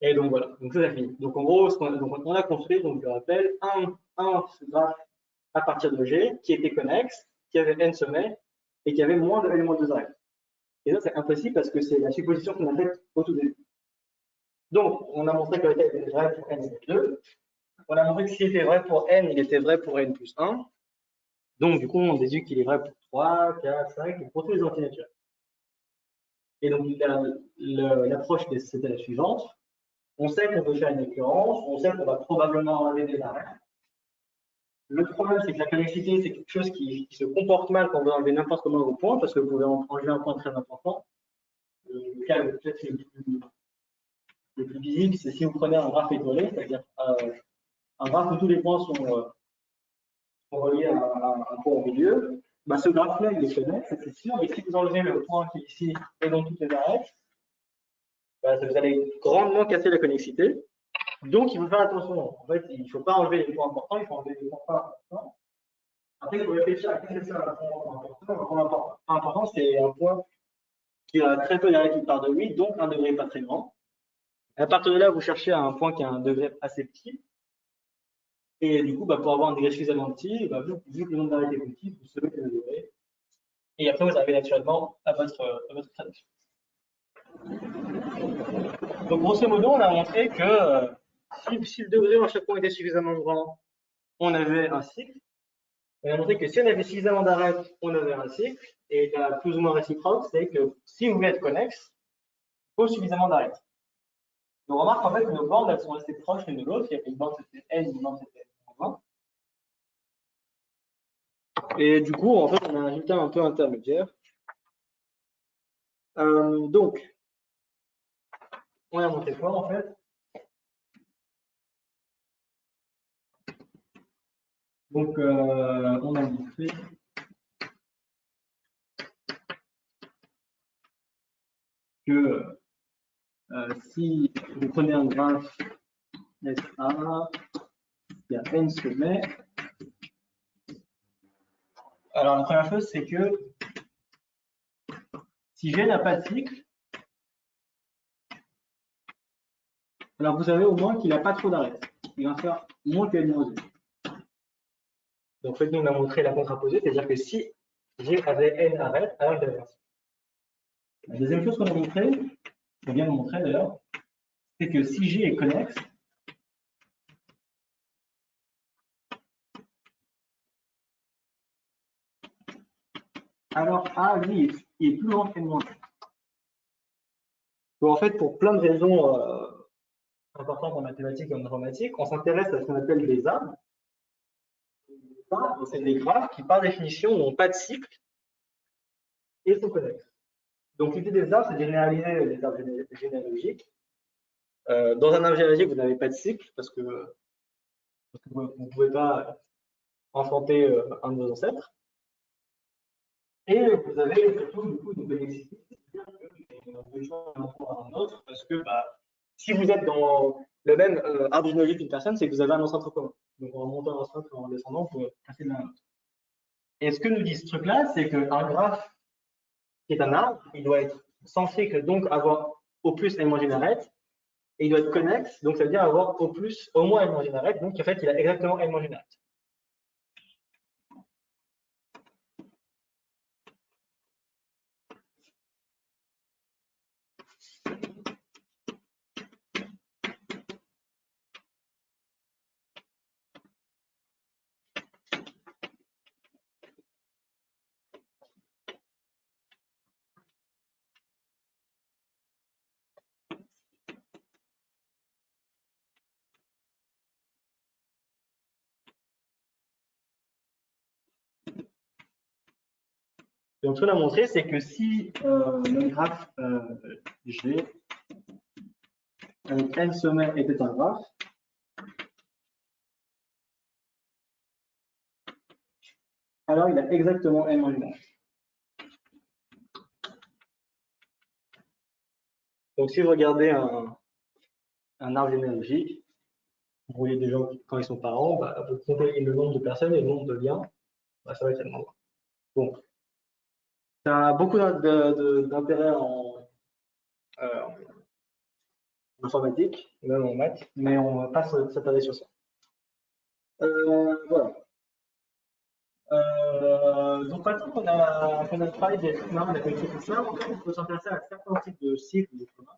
Et donc voilà, donc ça fini. Donc en gros, on a construit, donc je le rappelle, un graphe à partir de G qui était connexe, qui avait n sommets et qui avait moins de n-2 arêtes. Et ça, c'est impossible parce que c'est la supposition qu'on a faite au tout début. Donc, on a montré que l'état était vrai pour n égale 2. On a montré que s'il était vrai pour n, il était vrai pour n plus 1. Donc, du coup, on déduit qu'il est vrai pour 3, 4, 5, et pour tous les entiers naturels. Et donc, l'approche, c'était la suivante. On sait qu'on peut faire une occurrence, on sait qu'on va probablement enlever des arrêts. Le problème, c'est que la connexité, c'est quelque chose qui se comporte mal quand on veut enlever n'importe comment au point, parce que vous pouvez enlever un point très important. Le cas peut-être le plus visible, c'est si vous prenez un graphe étoilé, c'est-à-dire un graphe où tous les points sont reliés à un point au milieu. Bah, ce graphe-là, il est connexe, c'est sûr, mais si vous enlevez le point qui est ici et donc toutes les arêtes, bah, vous allez grandement casser la connexité. Donc, il faut faire attention. En fait, il ne faut pas enlever les points importants, il faut enlever les points pas importants. Après, il faut réfléchir à quel est un point important. Un point important, c'est un point qui a très peu d'arrêt qui part de 8, donc un degré pas très grand. À partir de là, vous cherchez un point qui a un degré assez petit. Et du coup, bah, pour avoir un degré suffisamment petit, bah, vu que le nombre d'arrêts est petit, vous savez que le degré. Et après, vous arrivez naturellement à votre traduction. Donc, grosso modo, on a montré que si le degré à chaque point était suffisamment grand, on avait un cycle. On a montré que si on avait suffisamment d'arêtes, on avait un cycle. Et la plus ou moins réciproque, c'est que si vous voulez être connexe, il faut suffisamment d'arêtes. Donc, on remarque en fait que nos bandes, elles sont assez proches l'une de l'autre. Il y a une bande c'était N, une bande c'était N-1. Et du coup, en fait, on a un résultat un peu intermédiaire. Donc, on a montré quoi en fait? Donc, on a montré que si vous prenez un graphe SA, il y a n sommets. Alors, la première chose, c'est que si G n'a pas de cycle, alors vous savez au moins qu'il n'a pas trop d'arêtes. Il va faire moins que n-2. Donc, en fait, nous, on a montré la contraposée, c'est-à-dire que si G avait n arêtes, alors il avait un cycle. La deuxième chose qu'on a montré, c'est bien montré d'ailleurs, c'est que si G est connexe, alors A, lui, il est plus grand que n-1. Donc, en fait, pour plein de raisons importantes en mathématiques et en informatique, on s'intéresse à ce qu'on appelle des arbres. C'est des graphes qui, par définition, n'ont pas de cycle et sont connexes. Donc, l'idée des arbres, c'est de généraliser les arbres généalogiques. Dans un arbre généalogique, vous n'avez pas de cycle parce que vous ne pouvez pas enfanter un de vos ancêtres. Et vous avez surtout du coup une connexité, c'est-à-dire que vous pouvez choisir un enfant à un autre parce que bah, si vous êtes dans le même arbre généalogique qu'une personne, c'est que vous avez un ancêtre commun. Donc en montant un ancêtre en descendant, vous pouvez passer de l'un à l'autre. Et ce que nous dit ce truc-là, c'est qu'un graphe qui est un arbre, il doit être sans cycle, donc avoir au plus n-1 arête, et il doit être connexe, donc ça veut dire avoir au moins n-1 arête, donc en fait il a exactement n-1 arête. Donc ce qu'on a montré, c'est que si le graphe G avec n sommets était un graphe, alors il a exactement n-1 arête. Donc, si vous regardez un arbre généalogique, vous voyez des gens quand ils sont parents, bah, vous comptez le nombre de personnes et le nombre de liens, bah, ça va être tellement. Bon, ça a beaucoup d'intérêt euh, en informatique, même en maths, mais on va pas s'attarder sur ça. Voilà. Donc maintenant qu'on a parlé des schémas, on a fait tout ça, on peut s'intéresser à certains types de cycles de schémas.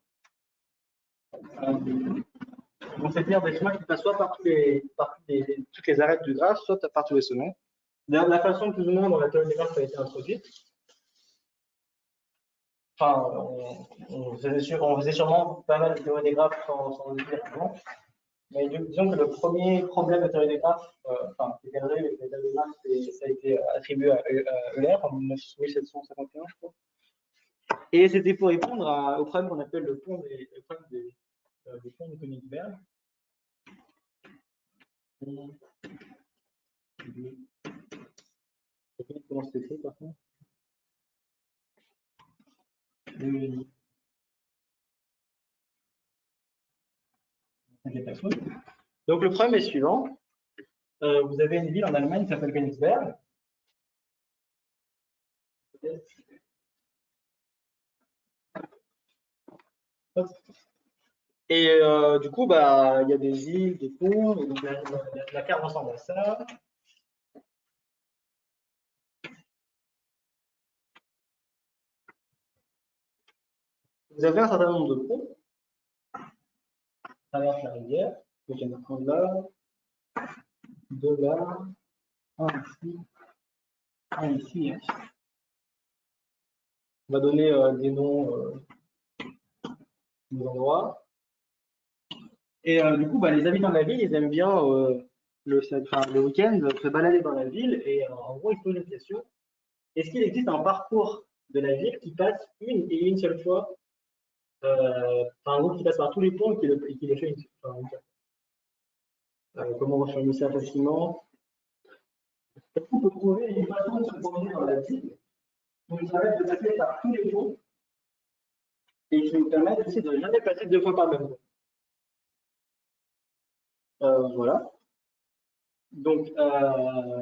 Donc c'est-à-dire des schémas qui passent soit toutes les arêtes du graphe, soit par tous les sommets. D'ailleurs, la façon plus ou moins dont la théorie des graphes a été introduite, enfin, on faisait sûrement pas mal de théories des graphes sans le dire avant. Mais disons que le premier problème de théorie des graphes, enfin, qui est cadré avec la théorie des graphes, ça a été attribué à Euler en 1751, je crois. Et c'était pour répondre au problème qu'on appelle le problème des ponts de Königsberg. Comment c'est écrit par contre? Donc le problème est suivant. Vous avez une ville en Allemagne qui s'appelle Königsberg. Et du coup, bah, il y a des îles, des ponts, et donc la carte ressemble à ça. Vous avez un certain nombre de ponts qui traversent la rivière. Donc il y en a un là, deux là, un ici, un ici et un ici. On va donner des noms des endroits. Et du coup, bah, les habitants de la ville, ils aiment bien le week-end se balader dans la ville et en gros, ils se posent une question. Est-ce qu'il existe un parcours de la ville qui passe une seule fois, enfin, en gros, qui passe par tous les ponts et qui les fait une fois. Comment on va faire ça facilement? Est-ce qu'on peut trouver une façon de se promener dans la ville qui nous permet de passer par tous les ponts et qui nous permet aussi de ne jamais passer deux fois par le même pont? Voilà. Donc, bah,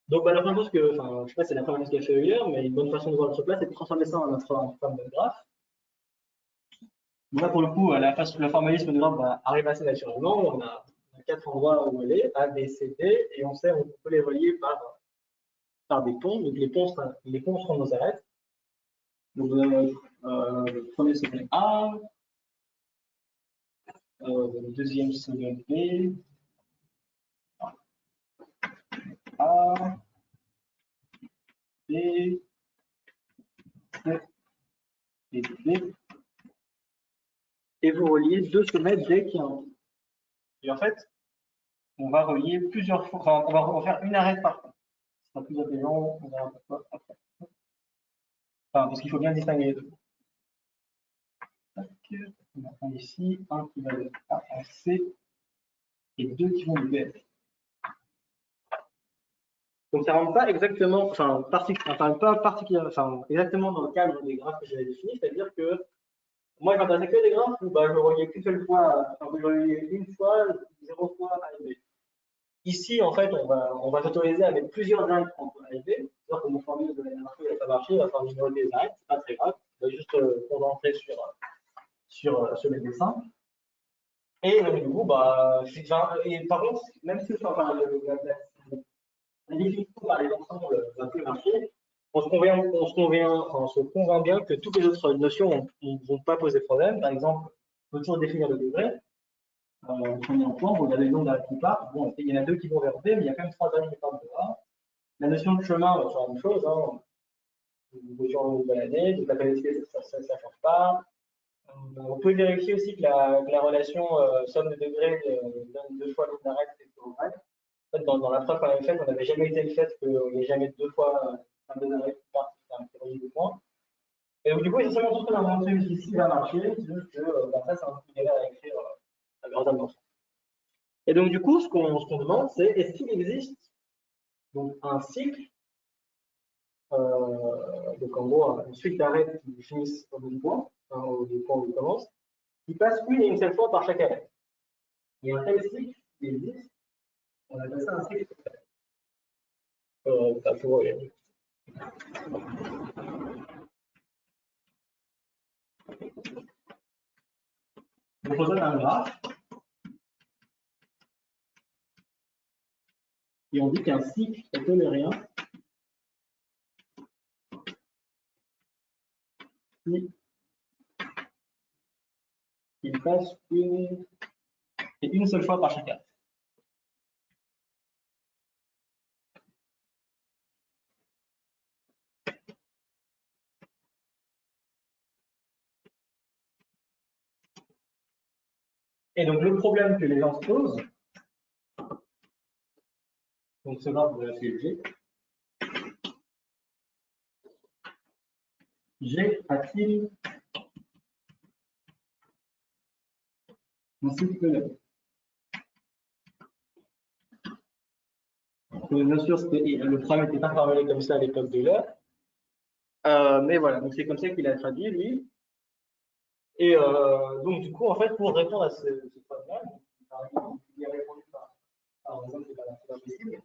la première chose que, enfin, je sais pas si c'est la première chose qu'il a fait hier, mais une bonne façon de voir notre place, c'est de transformer ça en forme de graphe. Donc là, pour le coup, le formalisme de graphe arrive assez naturellement. On a 4 endroits où aller, A, B, C, D, et on sait on peut les relier par des ponts. Donc les ponts seront nos arêtes. Donc le premier sommet A, le deuxième sommet B, A, B, C et D. Et vous reliez deux sommets D qui ont. Et en fait, on va relier plusieurs fois, enfin, on va faire une arête par point. Ce sera plus intelligent, on verra pourquoi après. Enfin, parce qu'il faut bien distinguer les deux. On a un ici, un qui va de A à C et deux qui vont de B à D. Donc ça ne rentre pas exactement, enfin pas particulièrement, enfin exactement dans le cadre des graphes que j'avais définis, c'est-à-dire que moi je m'intéressais que des graphes où bah, je reliais qu'une seule fois, enfin je reliais une fois, 0 fois A et B. Ici, en fait, on va s'autoriser à mettre plusieurs arêtes entre A et B. C'est-à-dire que mon formule de la dernière fois, il n'a pas marché, il va falloir numéroter les arêtes, c'est pas très grave, on va juste concentrer sur les dessins. Et donc, du coup, bah, et par contre, même si enfin, la définition par les ensembles va plus marcher, on se convainc bien que toutes les autres notions ne vont pas poser problème. Par exemple, on peut toujours définir le degré. Premier point, vous regardez le nom de la plupart. Bon, il y en a deux qui vont vers B, mais il y a quand même trois arêtes qui partent de A. La notion de chemin va faire la même chose. Hein. Vous pouvez toujours vous balader, donc la qualité, ça ne change pas. On peut vérifier aussi que la relation somme de degrés donne deux fois l'une arête et l'autre arête. En fait, dans la preuve qu'on avait faite, on n'avait jamais été le fait qu'il n'y ait jamais deux fois deux arêtes qui partent sur un de points. Et du coup, essentiellement, tout ce qu'on a montré ici va marcher, c'est juste que ça, c'est un peu galère à écrire à grandeur d'enfant. Et donc, du coup, ce qu'on demande, c'est est-ce qu'il existe donc, un cycle Donc en gros, une suite d'arrêts qui finissent au même point, hein, au point où ils commencent, qui passent une et une seule fois par chaque arrêt. Et un tel cycle qui existe, on appelle ça un cycle. Pas pour eux. Donc on donne un graphe et on dit qu'un cycle taylorien si il passe une seule fois par chaque arrêt. Et donc le problème que les gens se posent, donc ce graphe de la CLG, G a-t-il un cycle là? Bien sûr, le problème n'était pas formulé comme ça à l'époque de l'heure. Mais voilà, donc c'est comme ça qu'il a traduit, lui. Et donc, du coup, en fait, pour répondre à ce problème-là, par exemple, il a répondu par exemple, c'est pas possible.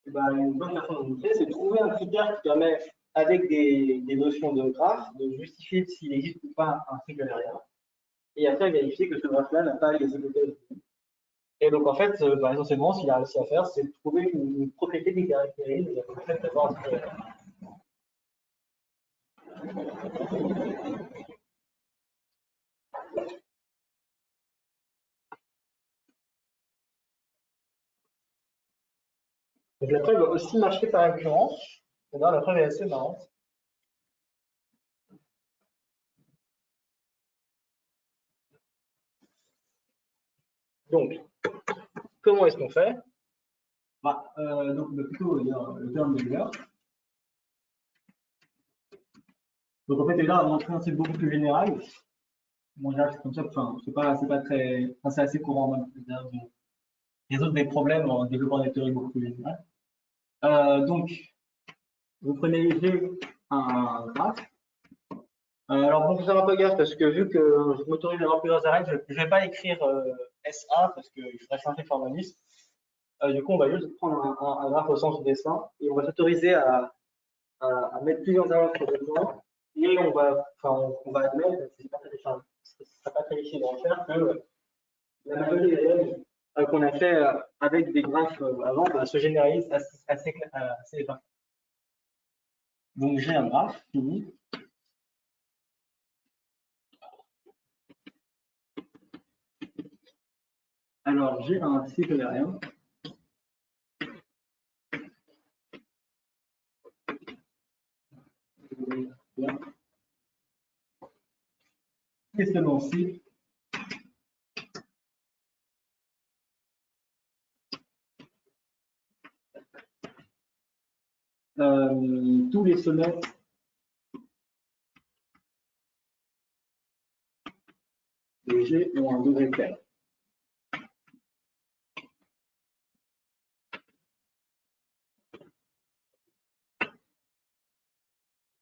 Et ben, une bonne façon de montrer, c'est de trouver un critère qui permet, avec des notions de graphe, de justifier s'il existe ou pas un cycle aérien. Et après, vérifier que ce graphe-là n'a pas les hypothèses. Et donc, en fait, essentiellement, ce qu'il a réussi à faire, c'est de trouver une propriété qui caractérise le fait d'avoir un cycle aérien. Donc la preuve va aussi marcher par récurrence. D'ailleurs, la preuve est assez marrante. Donc, comment est-ce qu'on fait? Donc, plutôt le terme de Euler. Donc, en fait, Euler a montré un cycle beaucoup plus général. Bon, c'est comme ça, enfin, c'est pas très, enfin, c'est assez courant même, de résoudre des problèmes en développant des théories beaucoup plus générales. Donc, vous prenez G un graphe. Alors, bon, faut faire un peu gaffe parce que vu que je m'autorise à avoir plusieurs arrêts, je ne vais pas écrire SA parce qu'il faudrait changer de formalisme. Du coup, on va juste prendre un graphe au sens du dessin et on va s'autoriser à mettre plusieurs arrêts sur le point et on va admettre, ce sera pas très difficile de refaire, que la majorité des élèves qu'on a fait avec des graphes avant se généralisent assez bien. Donc, j'ai un graphe fini. Alors, j'ai un cycle aérien. Et selon-ci, tous les sommets de G ont un degré clair.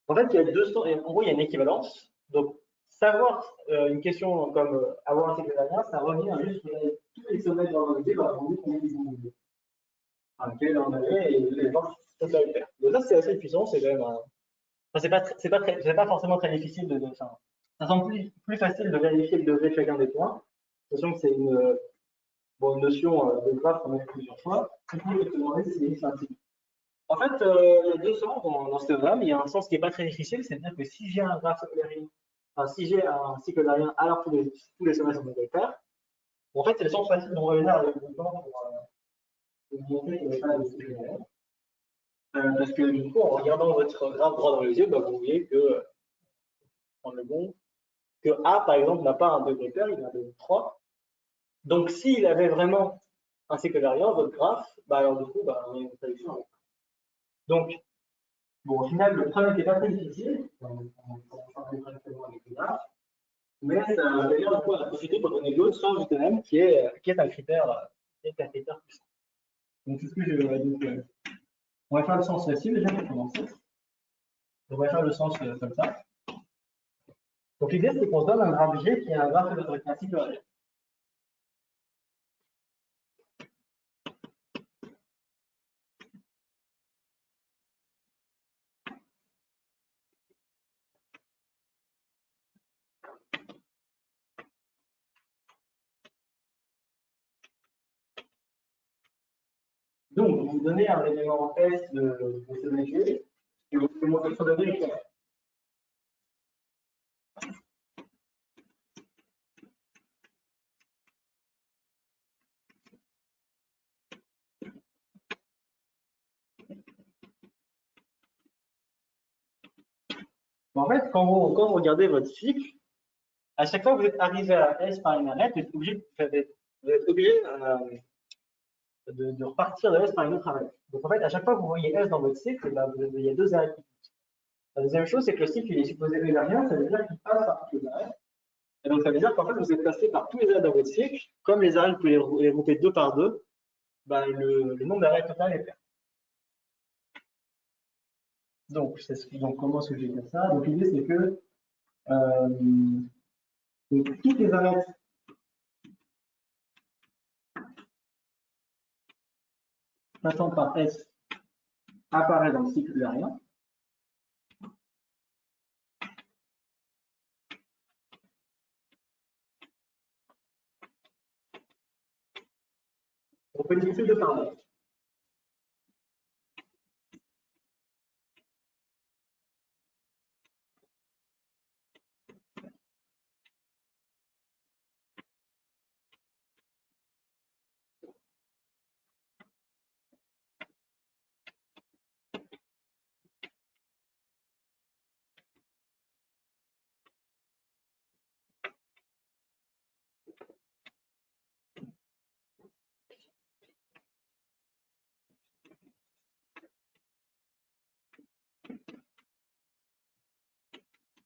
En fait, il y a en gros, il y a une équivalence. Donc, savoir une question comme avoir un cycle aérien, ça revient à juste regarder tous les sommets de l'organisé, bah, on dit combien ils ont de quel en avait et les gens sont là le faire. Donc ça, c'est assez puissant, c'est quand même enfin, c'est pas forcément très difficile enfin, ça semble plus facile de vérifier le degré de chacun des points, sachant que c'est une notion de graphe qu'on a vu plusieurs fois. Tu peux te demander si c'est un cycle. En fait, il y a deux sens dans ce théorème. Il y a un sens qui n'est pas très difficile, c'est-à-dire que si j'ai un graphe aérien, enfin, si j'ai un cycle aérien, alors tous les sommets sont vecteurs. En fait, c'est le sens facile de revenir avec le temps pour montrer qu'il n'y avait pas de cycle aérien. Parce que du coup, en regardant votre graphe droit dans les yeux, bah, vous voyez que, que A, par exemple, n'a pas un degré pair, il a un degré 3. Donc, s'il avait vraiment un cycle aérien, votre graphe, bah, alors du coup, bah, on a une prédiction. Donc, bon, au final, le problème n'était pas très difficile, mais ça a d'ailleurs du coup à profiter pour donner l'autre sens du théorème qui est un critère, puissant. Donc, c'est ce que je vais donc, on va faire le sens facile déjà pour commencer. On va faire le sens comme ça. Donc l'idée, c'est qu'on se donne un graphe G qui est un graphe avec un cycle horaire. Donc, vous donnez un élément S de ce métier et vous pouvez montrer sur le V. En fait, quand vous regardez votre cycle, à chaque fois que vous êtes arrivé à S par une arête, vous êtes obligé de repartir de S par une autre arête. Donc en fait, à chaque fois que vous voyez S dans votre cycle, ben, il y a deux arêtes. La deuxième chose, c'est que le cycle il est supposé eulerien, ça veut dire qu'il passe par toutes les arêtes. Et donc ça veut dire qu'en fait, vous êtes passé par tous les arêtes dans votre cycle. Comme les arêtes, vous pouvez les grouper deux par deux, ben, le nombre d'arêtes total est pair. Donc, comment est-ce que je vais faire ça? Donc l'idée, c'est que donc, toutes les arêtes passant par S apparaissent dans le cycle eulerien. On peut les grouper deux par deux.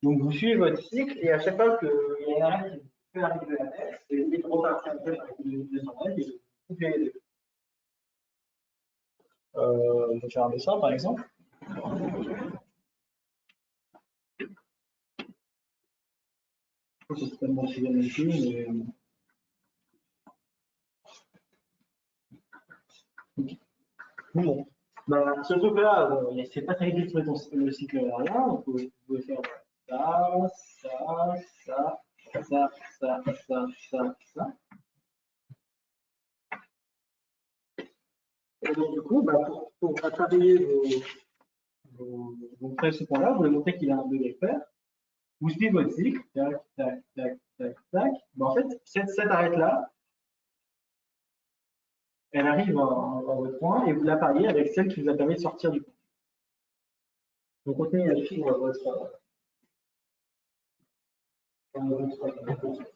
Donc, vous suivez votre cycle et à chaque fois qu'il y a une arête qui peut arriver à S, vous allez repartir avec une deuxième arête et vous coupez les deux. On peut faire un dessin par exemple. C'est tellement trivial ici, mais. Bon. Bah, ce truc-là, c'est pas très vite le cycle aérien. Donc, vous pouvez faire ça, ça, ça, ça, ça, ça, ça, ça. Et donc, du coup, bah, pour travailler vos traits ce point-là, vous voulez montrer qu'il a un degré pair. Vous suivez votre cycle, tac, tac, tac, tac, tac. Bah, en fait, cette arête-là, elle arrive à votre point et vous la pariez avec celle qui vous a permis de sortir du point. Donc, continuez à suivre votre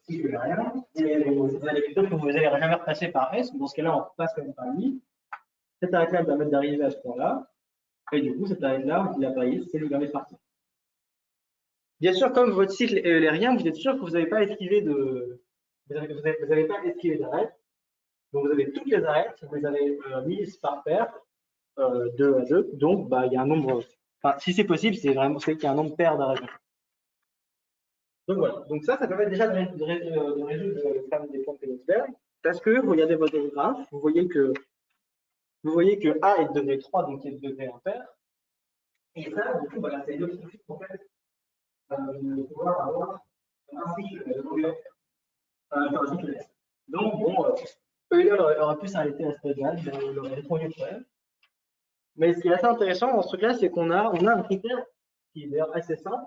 cycle aérien. Et vous allez plutôt que vous n'allez jamais repasser par S, dans ce cas-là, on passe comme par lui. Cette arête-là permet d'arriver à ce point-là. Et du coup, cette arête-là, vous la pariez, c'est le permet de partir. Bien sûr, comme votre cycle est eulérien, vous êtes sûr que vous n'avez pas esquivé vous n'avez pas esquivé d'arête. Donc, vous avez toutes les arêtes, vous les avez mises par paire, 2 à 2. Donc, bah, il y a un nombre, enfin, si c'est possible, c'est qu'il y a un nombre pair d'arêtes. Donc, voilà. Donc, ça permet déjà de résoudre le problème des points de Königsberg. Parce que, regardez votre graphe, vous voyez que A est de degré 3, donc il est de degré impair. Et ça, du coup, voilà, c'est l'objectif, en fait, de pouvoir avoir un cycle de donc, bon, Euler aurait pu s'arrêter à ce stade-là, il aurait répondu le problème. Mais ce qui est assez intéressant dans ce truc-là, c'est qu'on a un critère qui est d'ailleurs assez simple,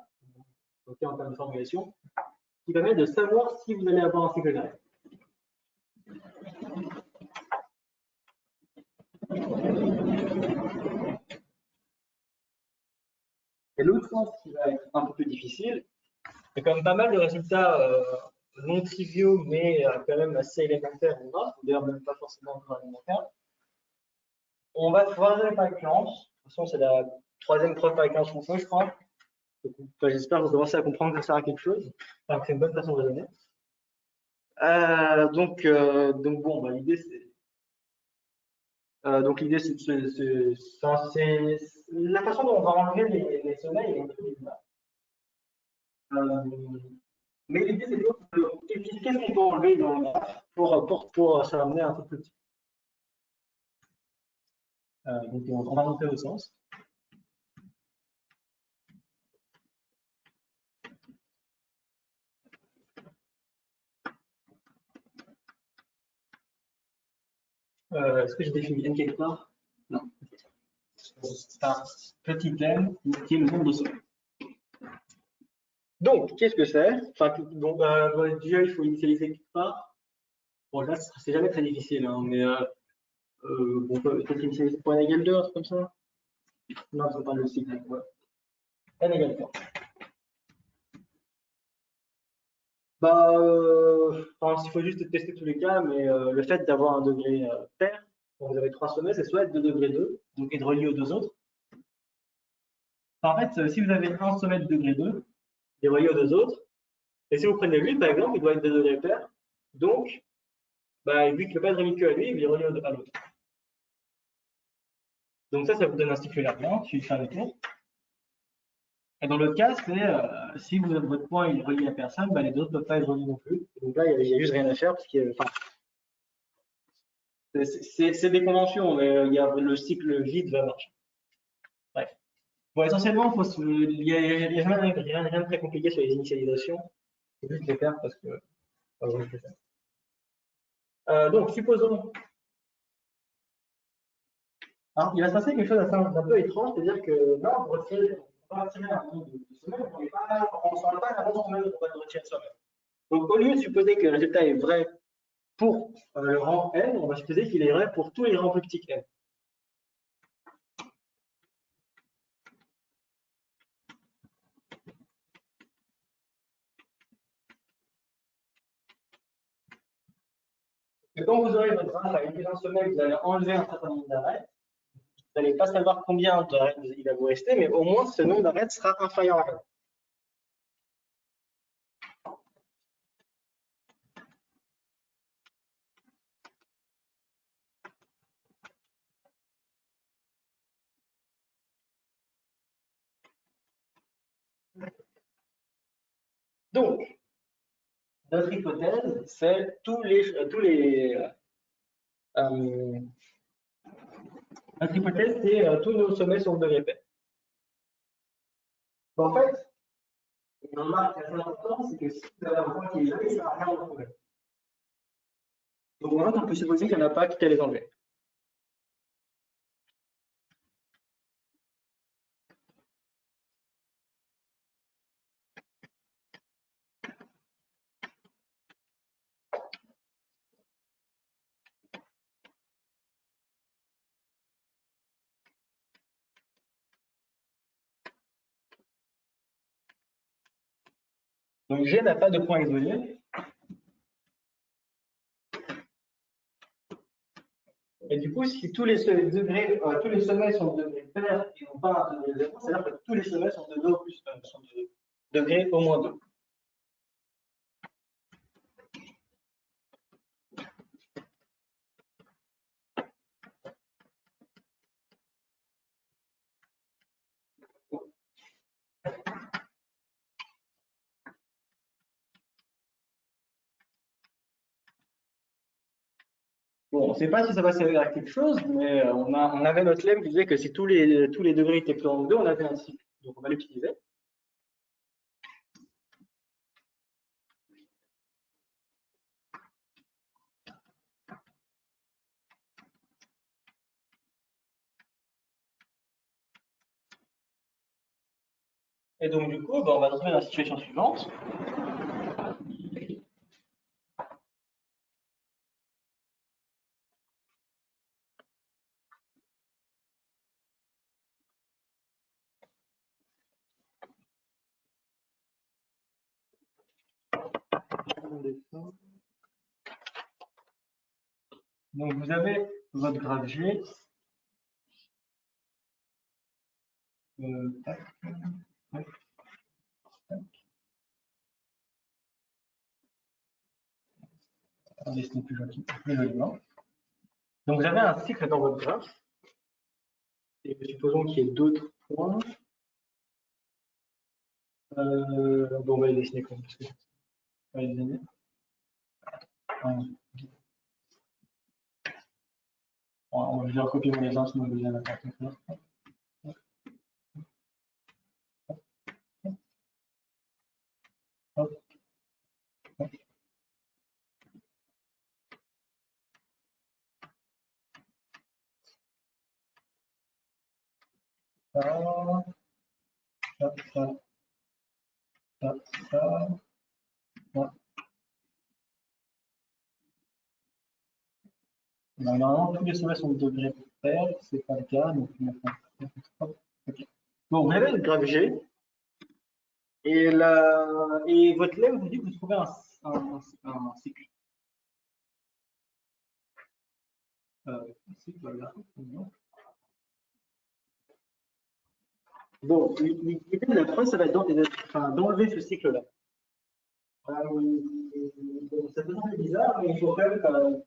donc en termes de formulation, qui permet de savoir si vous allez avoir un cycle d'arrêt. Et l'autre sens qui va être un peu plus difficile, il y a quand même pas mal de résultats non triviaux, mais quand même assez élémentaires en graphe, d'ailleurs même pas forcément élémentaires. On va voir par récurrence. De toute façon, c'est la troisième preuve par récurrence qu'on fait, je crois. J'espère que vous commencez à comprendre que ça sert à quelque chose. Enfin, que c'est une bonne façon de raisonner. Donc bon, bah, l'idée, Donc l'idée, c'est la façon dont on va enlever les sommets est un peu bizarre. Euh, mais l'idée, c'est plutôt qu'est-ce qu'on peut enlever dans le graphe pour ça amener un peu plus petit. Donc on va monter au sens. Est-ce que je définis n quelque part? Non. C'est un petit n qui est le nombre de sommets. Donc, qu'est-ce que c'est? Enfin, donc, déjà, il faut initialiser quelque part. Bon, là, c'est jamais très difficile, hein, mais on peut peut-être initialiser pour n égale 2, un truc comme ça. Non, c'est pas le cycle. Ouais. N égale 3. Bah, enfin, il faut juste tester tous les cas, mais le fait d'avoir un degré pair, quand vous avez 3 sommets, c'est soit être de degré 2, donc être relié aux deux autres. Enfin, en fait, si vous avez un sommet de degré 2, il est relié aux deux autres, et si vous prenez lui, par exemple, il doit être de degré pair, donc, bah, vu qu'il ne peut pas être relié que à lui, il est relié à l'autre. Donc ça vous donne un cycle lien, je vais faire le tour. Et dans l'autre cas, c'est si votre point est relié à personne, bah, les autres ne peuvent pas être reliés non plus. Donc là, il n'y a juste rien à faire, parce que, enfin, c'est des conventions, mais le cycle vide va marcher. Bref. Bon, essentiellement, il n'y a rien de très compliqué sur les initialisations. Il faut juste les faire parce que. Donc, supposons. Alors, il va se passer quelque chose d'un peu étrange, c'est-à-dire que là, on va retirer un nombre de semaines, on ne sent pas la raison même qu'on va retirer de soi-même. Donc, au lieu de supposer que le résultat est vrai pour le rang n, on va supposer qu'il est vrai pour tous les rangs plus petits que n. Et quand vous aurez votre graphe avec un sommet, vous allez enlever un certain nombre d'arêtes. Vous n'allez pas savoir combien d'arêtes il va vous rester, mais au moins ce nombre d'arêtes sera inférieur à n. Donc, notre hypothèse, c'est notre hypothèse, c'est tous nos sommets sont de degré pair. En fait, une remarque assez importante, c'est que si vous avez un point qui est isolé, ça n'a rien à trouver. Donc en fait, on peut supposer qu'il n'y en a pas qui à les enlever. Donc G n'a pas de point isolé. Et du coup, si tous les sommets sont de degré pair et non pas un degré 0, c'est-à-dire que tous les sommets sont de 2 plus sont de degré au moins 2. Bon, on ne sait pas si ça va servir à quelque chose, mais on avait notre lemme qui disait que si tous les degrés étaient plus grands que 2, on avait un cycle. Donc on va l'utiliser. Et donc du coup, on va se retrouver dans la situation suivante. Donc vous avez votre graphe G. Tac, tac, tac. Attendez, c'est plus joliment. Donc, vous avez un cycle dans votre graphe. Et supposons qu'il y ait d'autres points. Bon, on va les dessiner comme ça. On va les dessiner. On va dire copier les uns, sinon on devient n'importe quoi. Hop. Hop. Normalement, tous les sommets sont de degrés pair, c'est pas le cas, donc on va faire. Okay. Bon, vous avez le graphe G, et votre lemme vous dit que vous trouvez un cycle. Cycle là. Bon, l'idée de la preuve, ça va être d'enlever ce cycle-là. Ça peut sembler bizarre, mais il faut quand même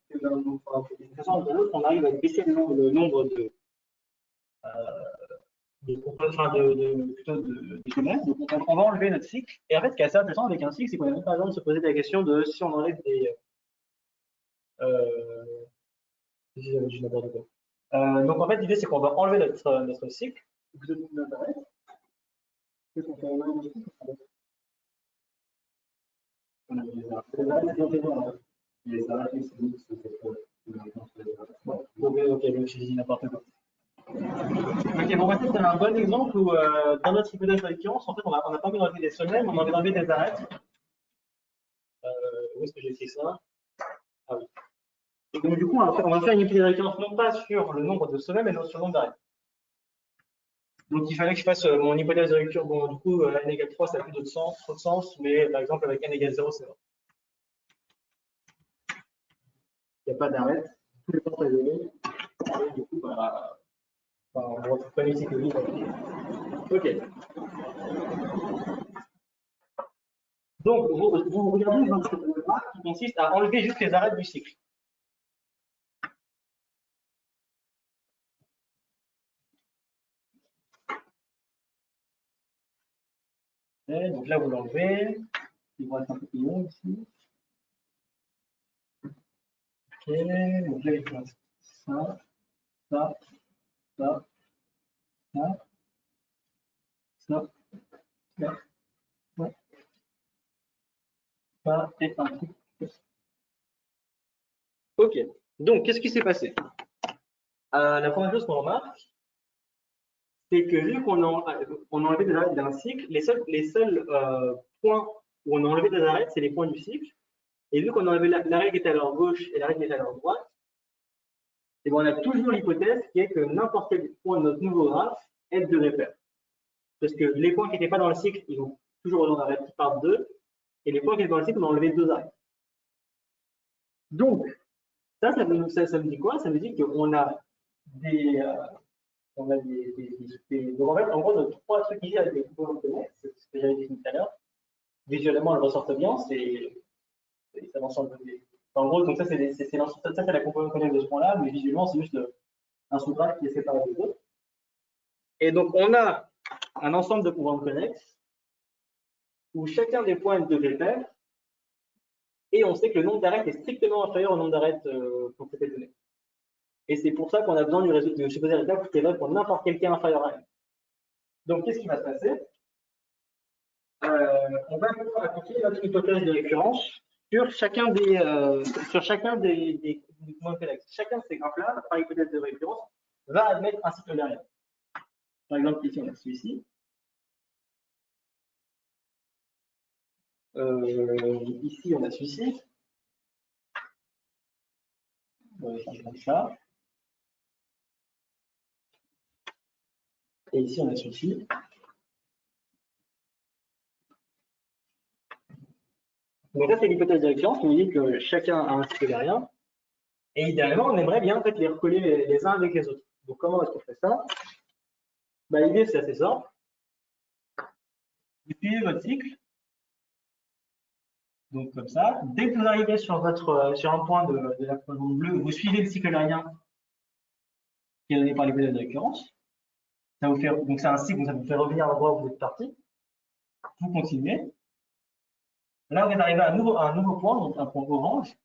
que d'une façon ou de l'autre, on arrive à baisser le nombre de domaines. Donc, on va enlever notre cycle. Et en fait, ce qui est assez intéressant avec un cycle, c'est qu'on a même pas besoin de se poser la question de si on enlève des. Si j'avais dit n'importe quoi. Donc, en fait, l'idée, c'est qu'on va enlever notre cycle. Vous êtes combien d'arrêts? Qu'est-ce qu'on fait enlever notre cycle? Les arrêts, c'est nous, ok, donc j'ai dit n'importe quoi. Ok, bon, maintenant, c'est un bon exemple où, dans notre hypothèse de récurrence, en fait, on n'a pas envie d'enlever des sommets, mais on a envie d'enlever des arêtes. Où est-ce que j'ai écrit ça? Ah oui. Et donc, du coup, on va faire une hypothèse de récurrence non pas sur le nombre de sommets, mais sur le nombre d'arêtes. Donc, il fallait que je fasse mon hypothèse de récurrence. Bon, du coup, n égale 3, ça n'a plus trop de sens, mais par exemple, avec n égale 0, c'est vrai. Il n'y a pas d'arête. Tous les points sont isolés. Et du coup, on retrouve pas les cycles libres. Ok. Donc, vous regardez votre graphe qui consiste à enlever juste les arêtes du cycle. Et donc là, vous l'enlevez. Il va être un peu plus long ici. Ok, donc là, il reste ça, ça, ça, ça, ça, ça, ça, ça, et un truc. Ok, donc qu'est-ce qui s'est passé? La première chose qu'on remarque, c'est que vu qu'on a enlevé des arêtes d'un cycle, les seuls points où on a enlevé des arêtes, c'est les points du cycle. Et vu qu'on a enlevé l'arête qui était à leur gauche et l'arête qui était à leur droite, et bien on a toujours l'hypothèse qui est que n'importe quel point de notre nouveau graphe est de repère. Parce que les points qui n'étaient pas dans le cycle, ils ont toujours autant d'arêtes qui partent d'eux, et les points qui étaient dans le cycle, on a enlevé 2 arêtes. Donc, ça me dit quoi? Ça me dit qu'on a des. Donc en fait, en gros, nos 3 trucs ici avec les composants connexes, c'est ce que j'avais dit tout à l'heure. Visuellement, elles ressortent bien, c'est l'ensemble des. En gros, donc ça, c'est la composante connexe de ce point-là, mais visuellement, c'est juste un sous-graphe qui est séparé des autres. Et donc, on a un ensemble de composantes connexes où chacun des points est de degré pair, et on sait que le nombre d'arêtes est strictement inférieur au nombre d'arêtes pour cette donnée. Et c'est pour ça qu'on a besoin du résultat de supposer résultat qui est vrai pour n'importe quel cas inférieur à n. Donc, qu'est-ce qui va se passer? On va appliquer notre hypothèse de récurrence sur chacun des points connexes. Chacun de ces graphes-là, par hypothèse de récurrence, va admettre un cycle derrière. Par exemple, ici, on a celui-ci. Ici, on a celui-ci. Comme ça. Et ici, on a celui-ci. Donc ça, c'est l'hypothèse de récurrence qui nous dit que chacun a un cycle derrière. Et idéalement, on aimerait bien en fait, les recoller les uns avec les autres. Donc comment est-ce qu'on fait ça? L'idée, c'est assez simple. Vous suivez votre cycle. Donc comme ça. Dès que vous arrivez sur un point de la colonne bleue, vous suivez le cycle aérien qui est donné par l'hypothèse de récurrence. Ça vous fait, donc c'est un cycle, donc ça vous fait revenir à l'endroit où vous êtes parti. Vous continuez. Là, vous êtes arrivé à un nouveau point, donc un point orange.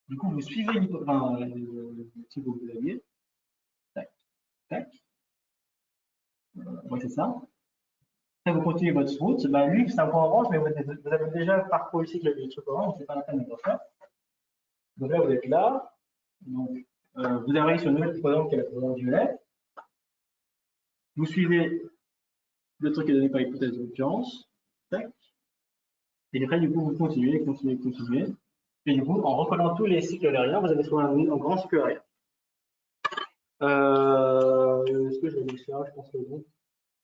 Du coup, vous suivez le cycle que vous aviez. Tac, tac. Ouais, c'est ça. Après, vous continuez votre route. Bah, lui, c'est un point orange, mais vous avez déjà parcouru le cycle du truc orange, donc c'est pas la peine de le refaire. Donc là, vous êtes là. Donc, vous arrivez sur une nouvelle composante qui est la composante violet. Vous suivez le truc qui est donné par l'hypothèse de récurrence. Tac. Et après, du coup, vous continuez, continuez, continuez. Et du coup, en recollant tous les cycles aériens, vous avez trouvé un grand cycle aérien. Est-ce que je vais le faire? Je pense que oui.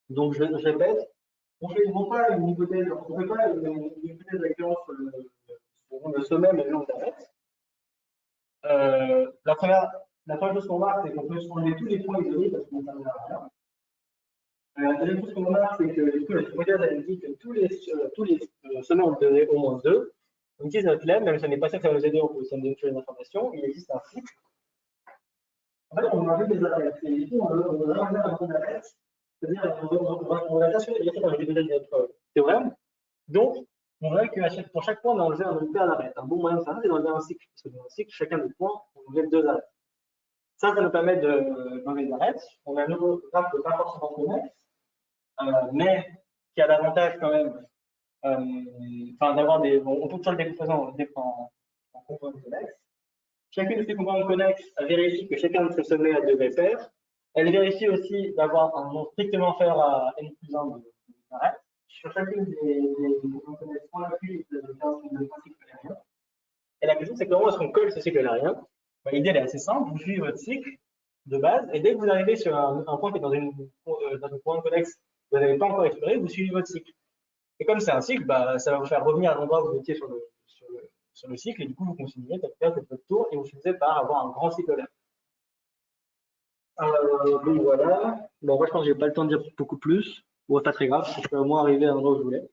Donc, je répète. On fait non pas une hypothèse, on fait pas une hypothèse de récurrence sur le sommet, mais là, on s'arrête. La première chose qu'on remarque, c'est qu'on peut se enlever tous les points isolés parce qu'on ne servent à rien. La deuxième chose qu'on remarque, c'est que du coup, la hypothèse elle dit que tous les sommets ont donné au moins 2. On utilise notre lemme, même si ça n'est pas ça que ça va nous aider, ça nous donne toutes les informations. Il existe un cycle. En fait, on enlève des arêtes. Et du coup, on va enlever un point d'arête. C'est-à-dire, on va s'assurer de dire l'hypothèse de notre théorème. Donc, on voit que pour chaque point, on a enlevé un paire d'arêtes. Un bon moyen de faire ça, c'est d'enlever un cycle. Parce que dans un cycle, chacun des points, on enlève 2 arêtes. Ça nous permet d'enlever des arêtes. On a un nouveau graphe de pas forcément connexe, mais qui a l'avantage quand même d'avoir des. On peut toujours le décomposer en composantes connexes. Chacune de ces composantes connexes vérifie que chacun de ces sommets a 2 repères. Elle vérifie aussi d'avoir un nombre strictement inférieur à n plus 1 d'arêtes. Sur chacune des composantes connexes, on appuie le cycle aérien. Et la question, c'est comment est-ce qu'on colle ce cycle aérien? L'idée, elle est assez simple. Vous suivez votre cycle de base, et dès que vous arrivez sur un point qui est dans une point connexe que vous n'avez pas encore exploré, vous suivez votre cycle. Et comme c'est un cycle, ça va vous faire revenir à l'endroit où vous étiez sur le cycle, et du coup, vous continuez, faites votre tour, et vous finissez par avoir un grand cycle là. Donc voilà. Bon, moi, je pense que j'ai pas le temps de dire beaucoup plus. Bon, pas très grave, je peux au moins arriver à l'endroit où je voulais.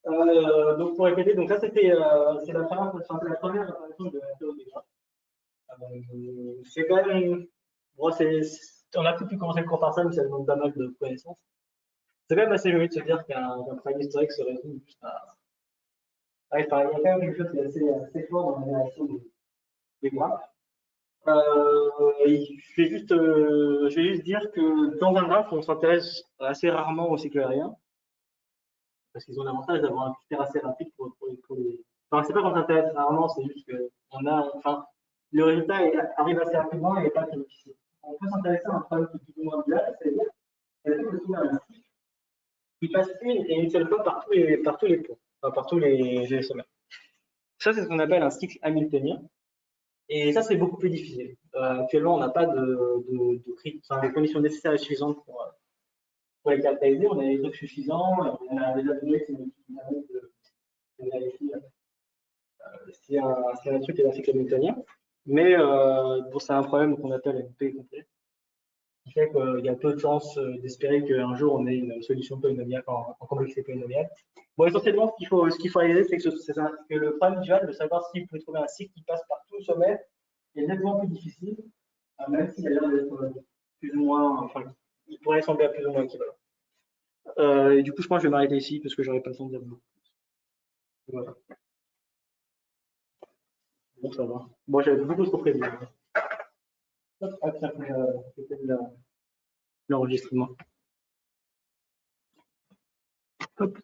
Donc, pour répéter, donc ça, c'est la première apparition de la théorie des graphes. C'est quand même. Bon, on a pu commencer le cours par ça, mais ça demande pas mal de connaissances. C'est quand même assez joli de se dire qu'un travail historique se résume juste à. Ouais, il y a quand même quelque chose qui est assez fort dans la réaction des graphes. Je vais juste dire que dans un graphe, on s'intéresse assez rarement au cycle aérien, parce qu'ils ont l'avantage d'avoir un critère assez rapide pour les. Enfin, c'est pas qu'on s'intéresse rarement, c'est juste que le résultat arrive assez rapidement et n'est pas très difficile. On peut s'intéresser à un problème qui est plus ou moins viable, c'est-à-dire qu'il faut trouver un cycle qui passe une seule fois par tous les points, enfin, par tous les sommets. Ça, c'est ce qu'on appelle un cycle hamiltonien. Et ça, c'est beaucoup plus difficile. Actuellement, on n'a pas des conditions nécessaires et suffisantes pour les caractériser. On a des trucs suffisants, on a des données qui nous permettent de vérifier si un truc est un cycle hamiltonien. Mais bon, c'est un problème qu'on appelle MP complet. Qui fait qu'il y a peu de chances d'espérer qu'un jour on ait une solution polynomiale en complexité polynomiale. Bon, essentiellement, ce qu'il faut réaliser, c'est que le problème dual de savoir si vous pouvez trouver un cycle qui passe par tout le sommet est nettement plus difficile, même s'il a l'air d'être plus ou moins, enfin, il pourrait sembler à plus ou moins équivalent. Et du coup, je pense que je vais m'arrêter ici parce que j'aurais pas le temps de dire beaucoup. Voilà. Bon, ça va. Bon, j'avais beaucoup trop prévu. Après, l'enregistrement. Hop.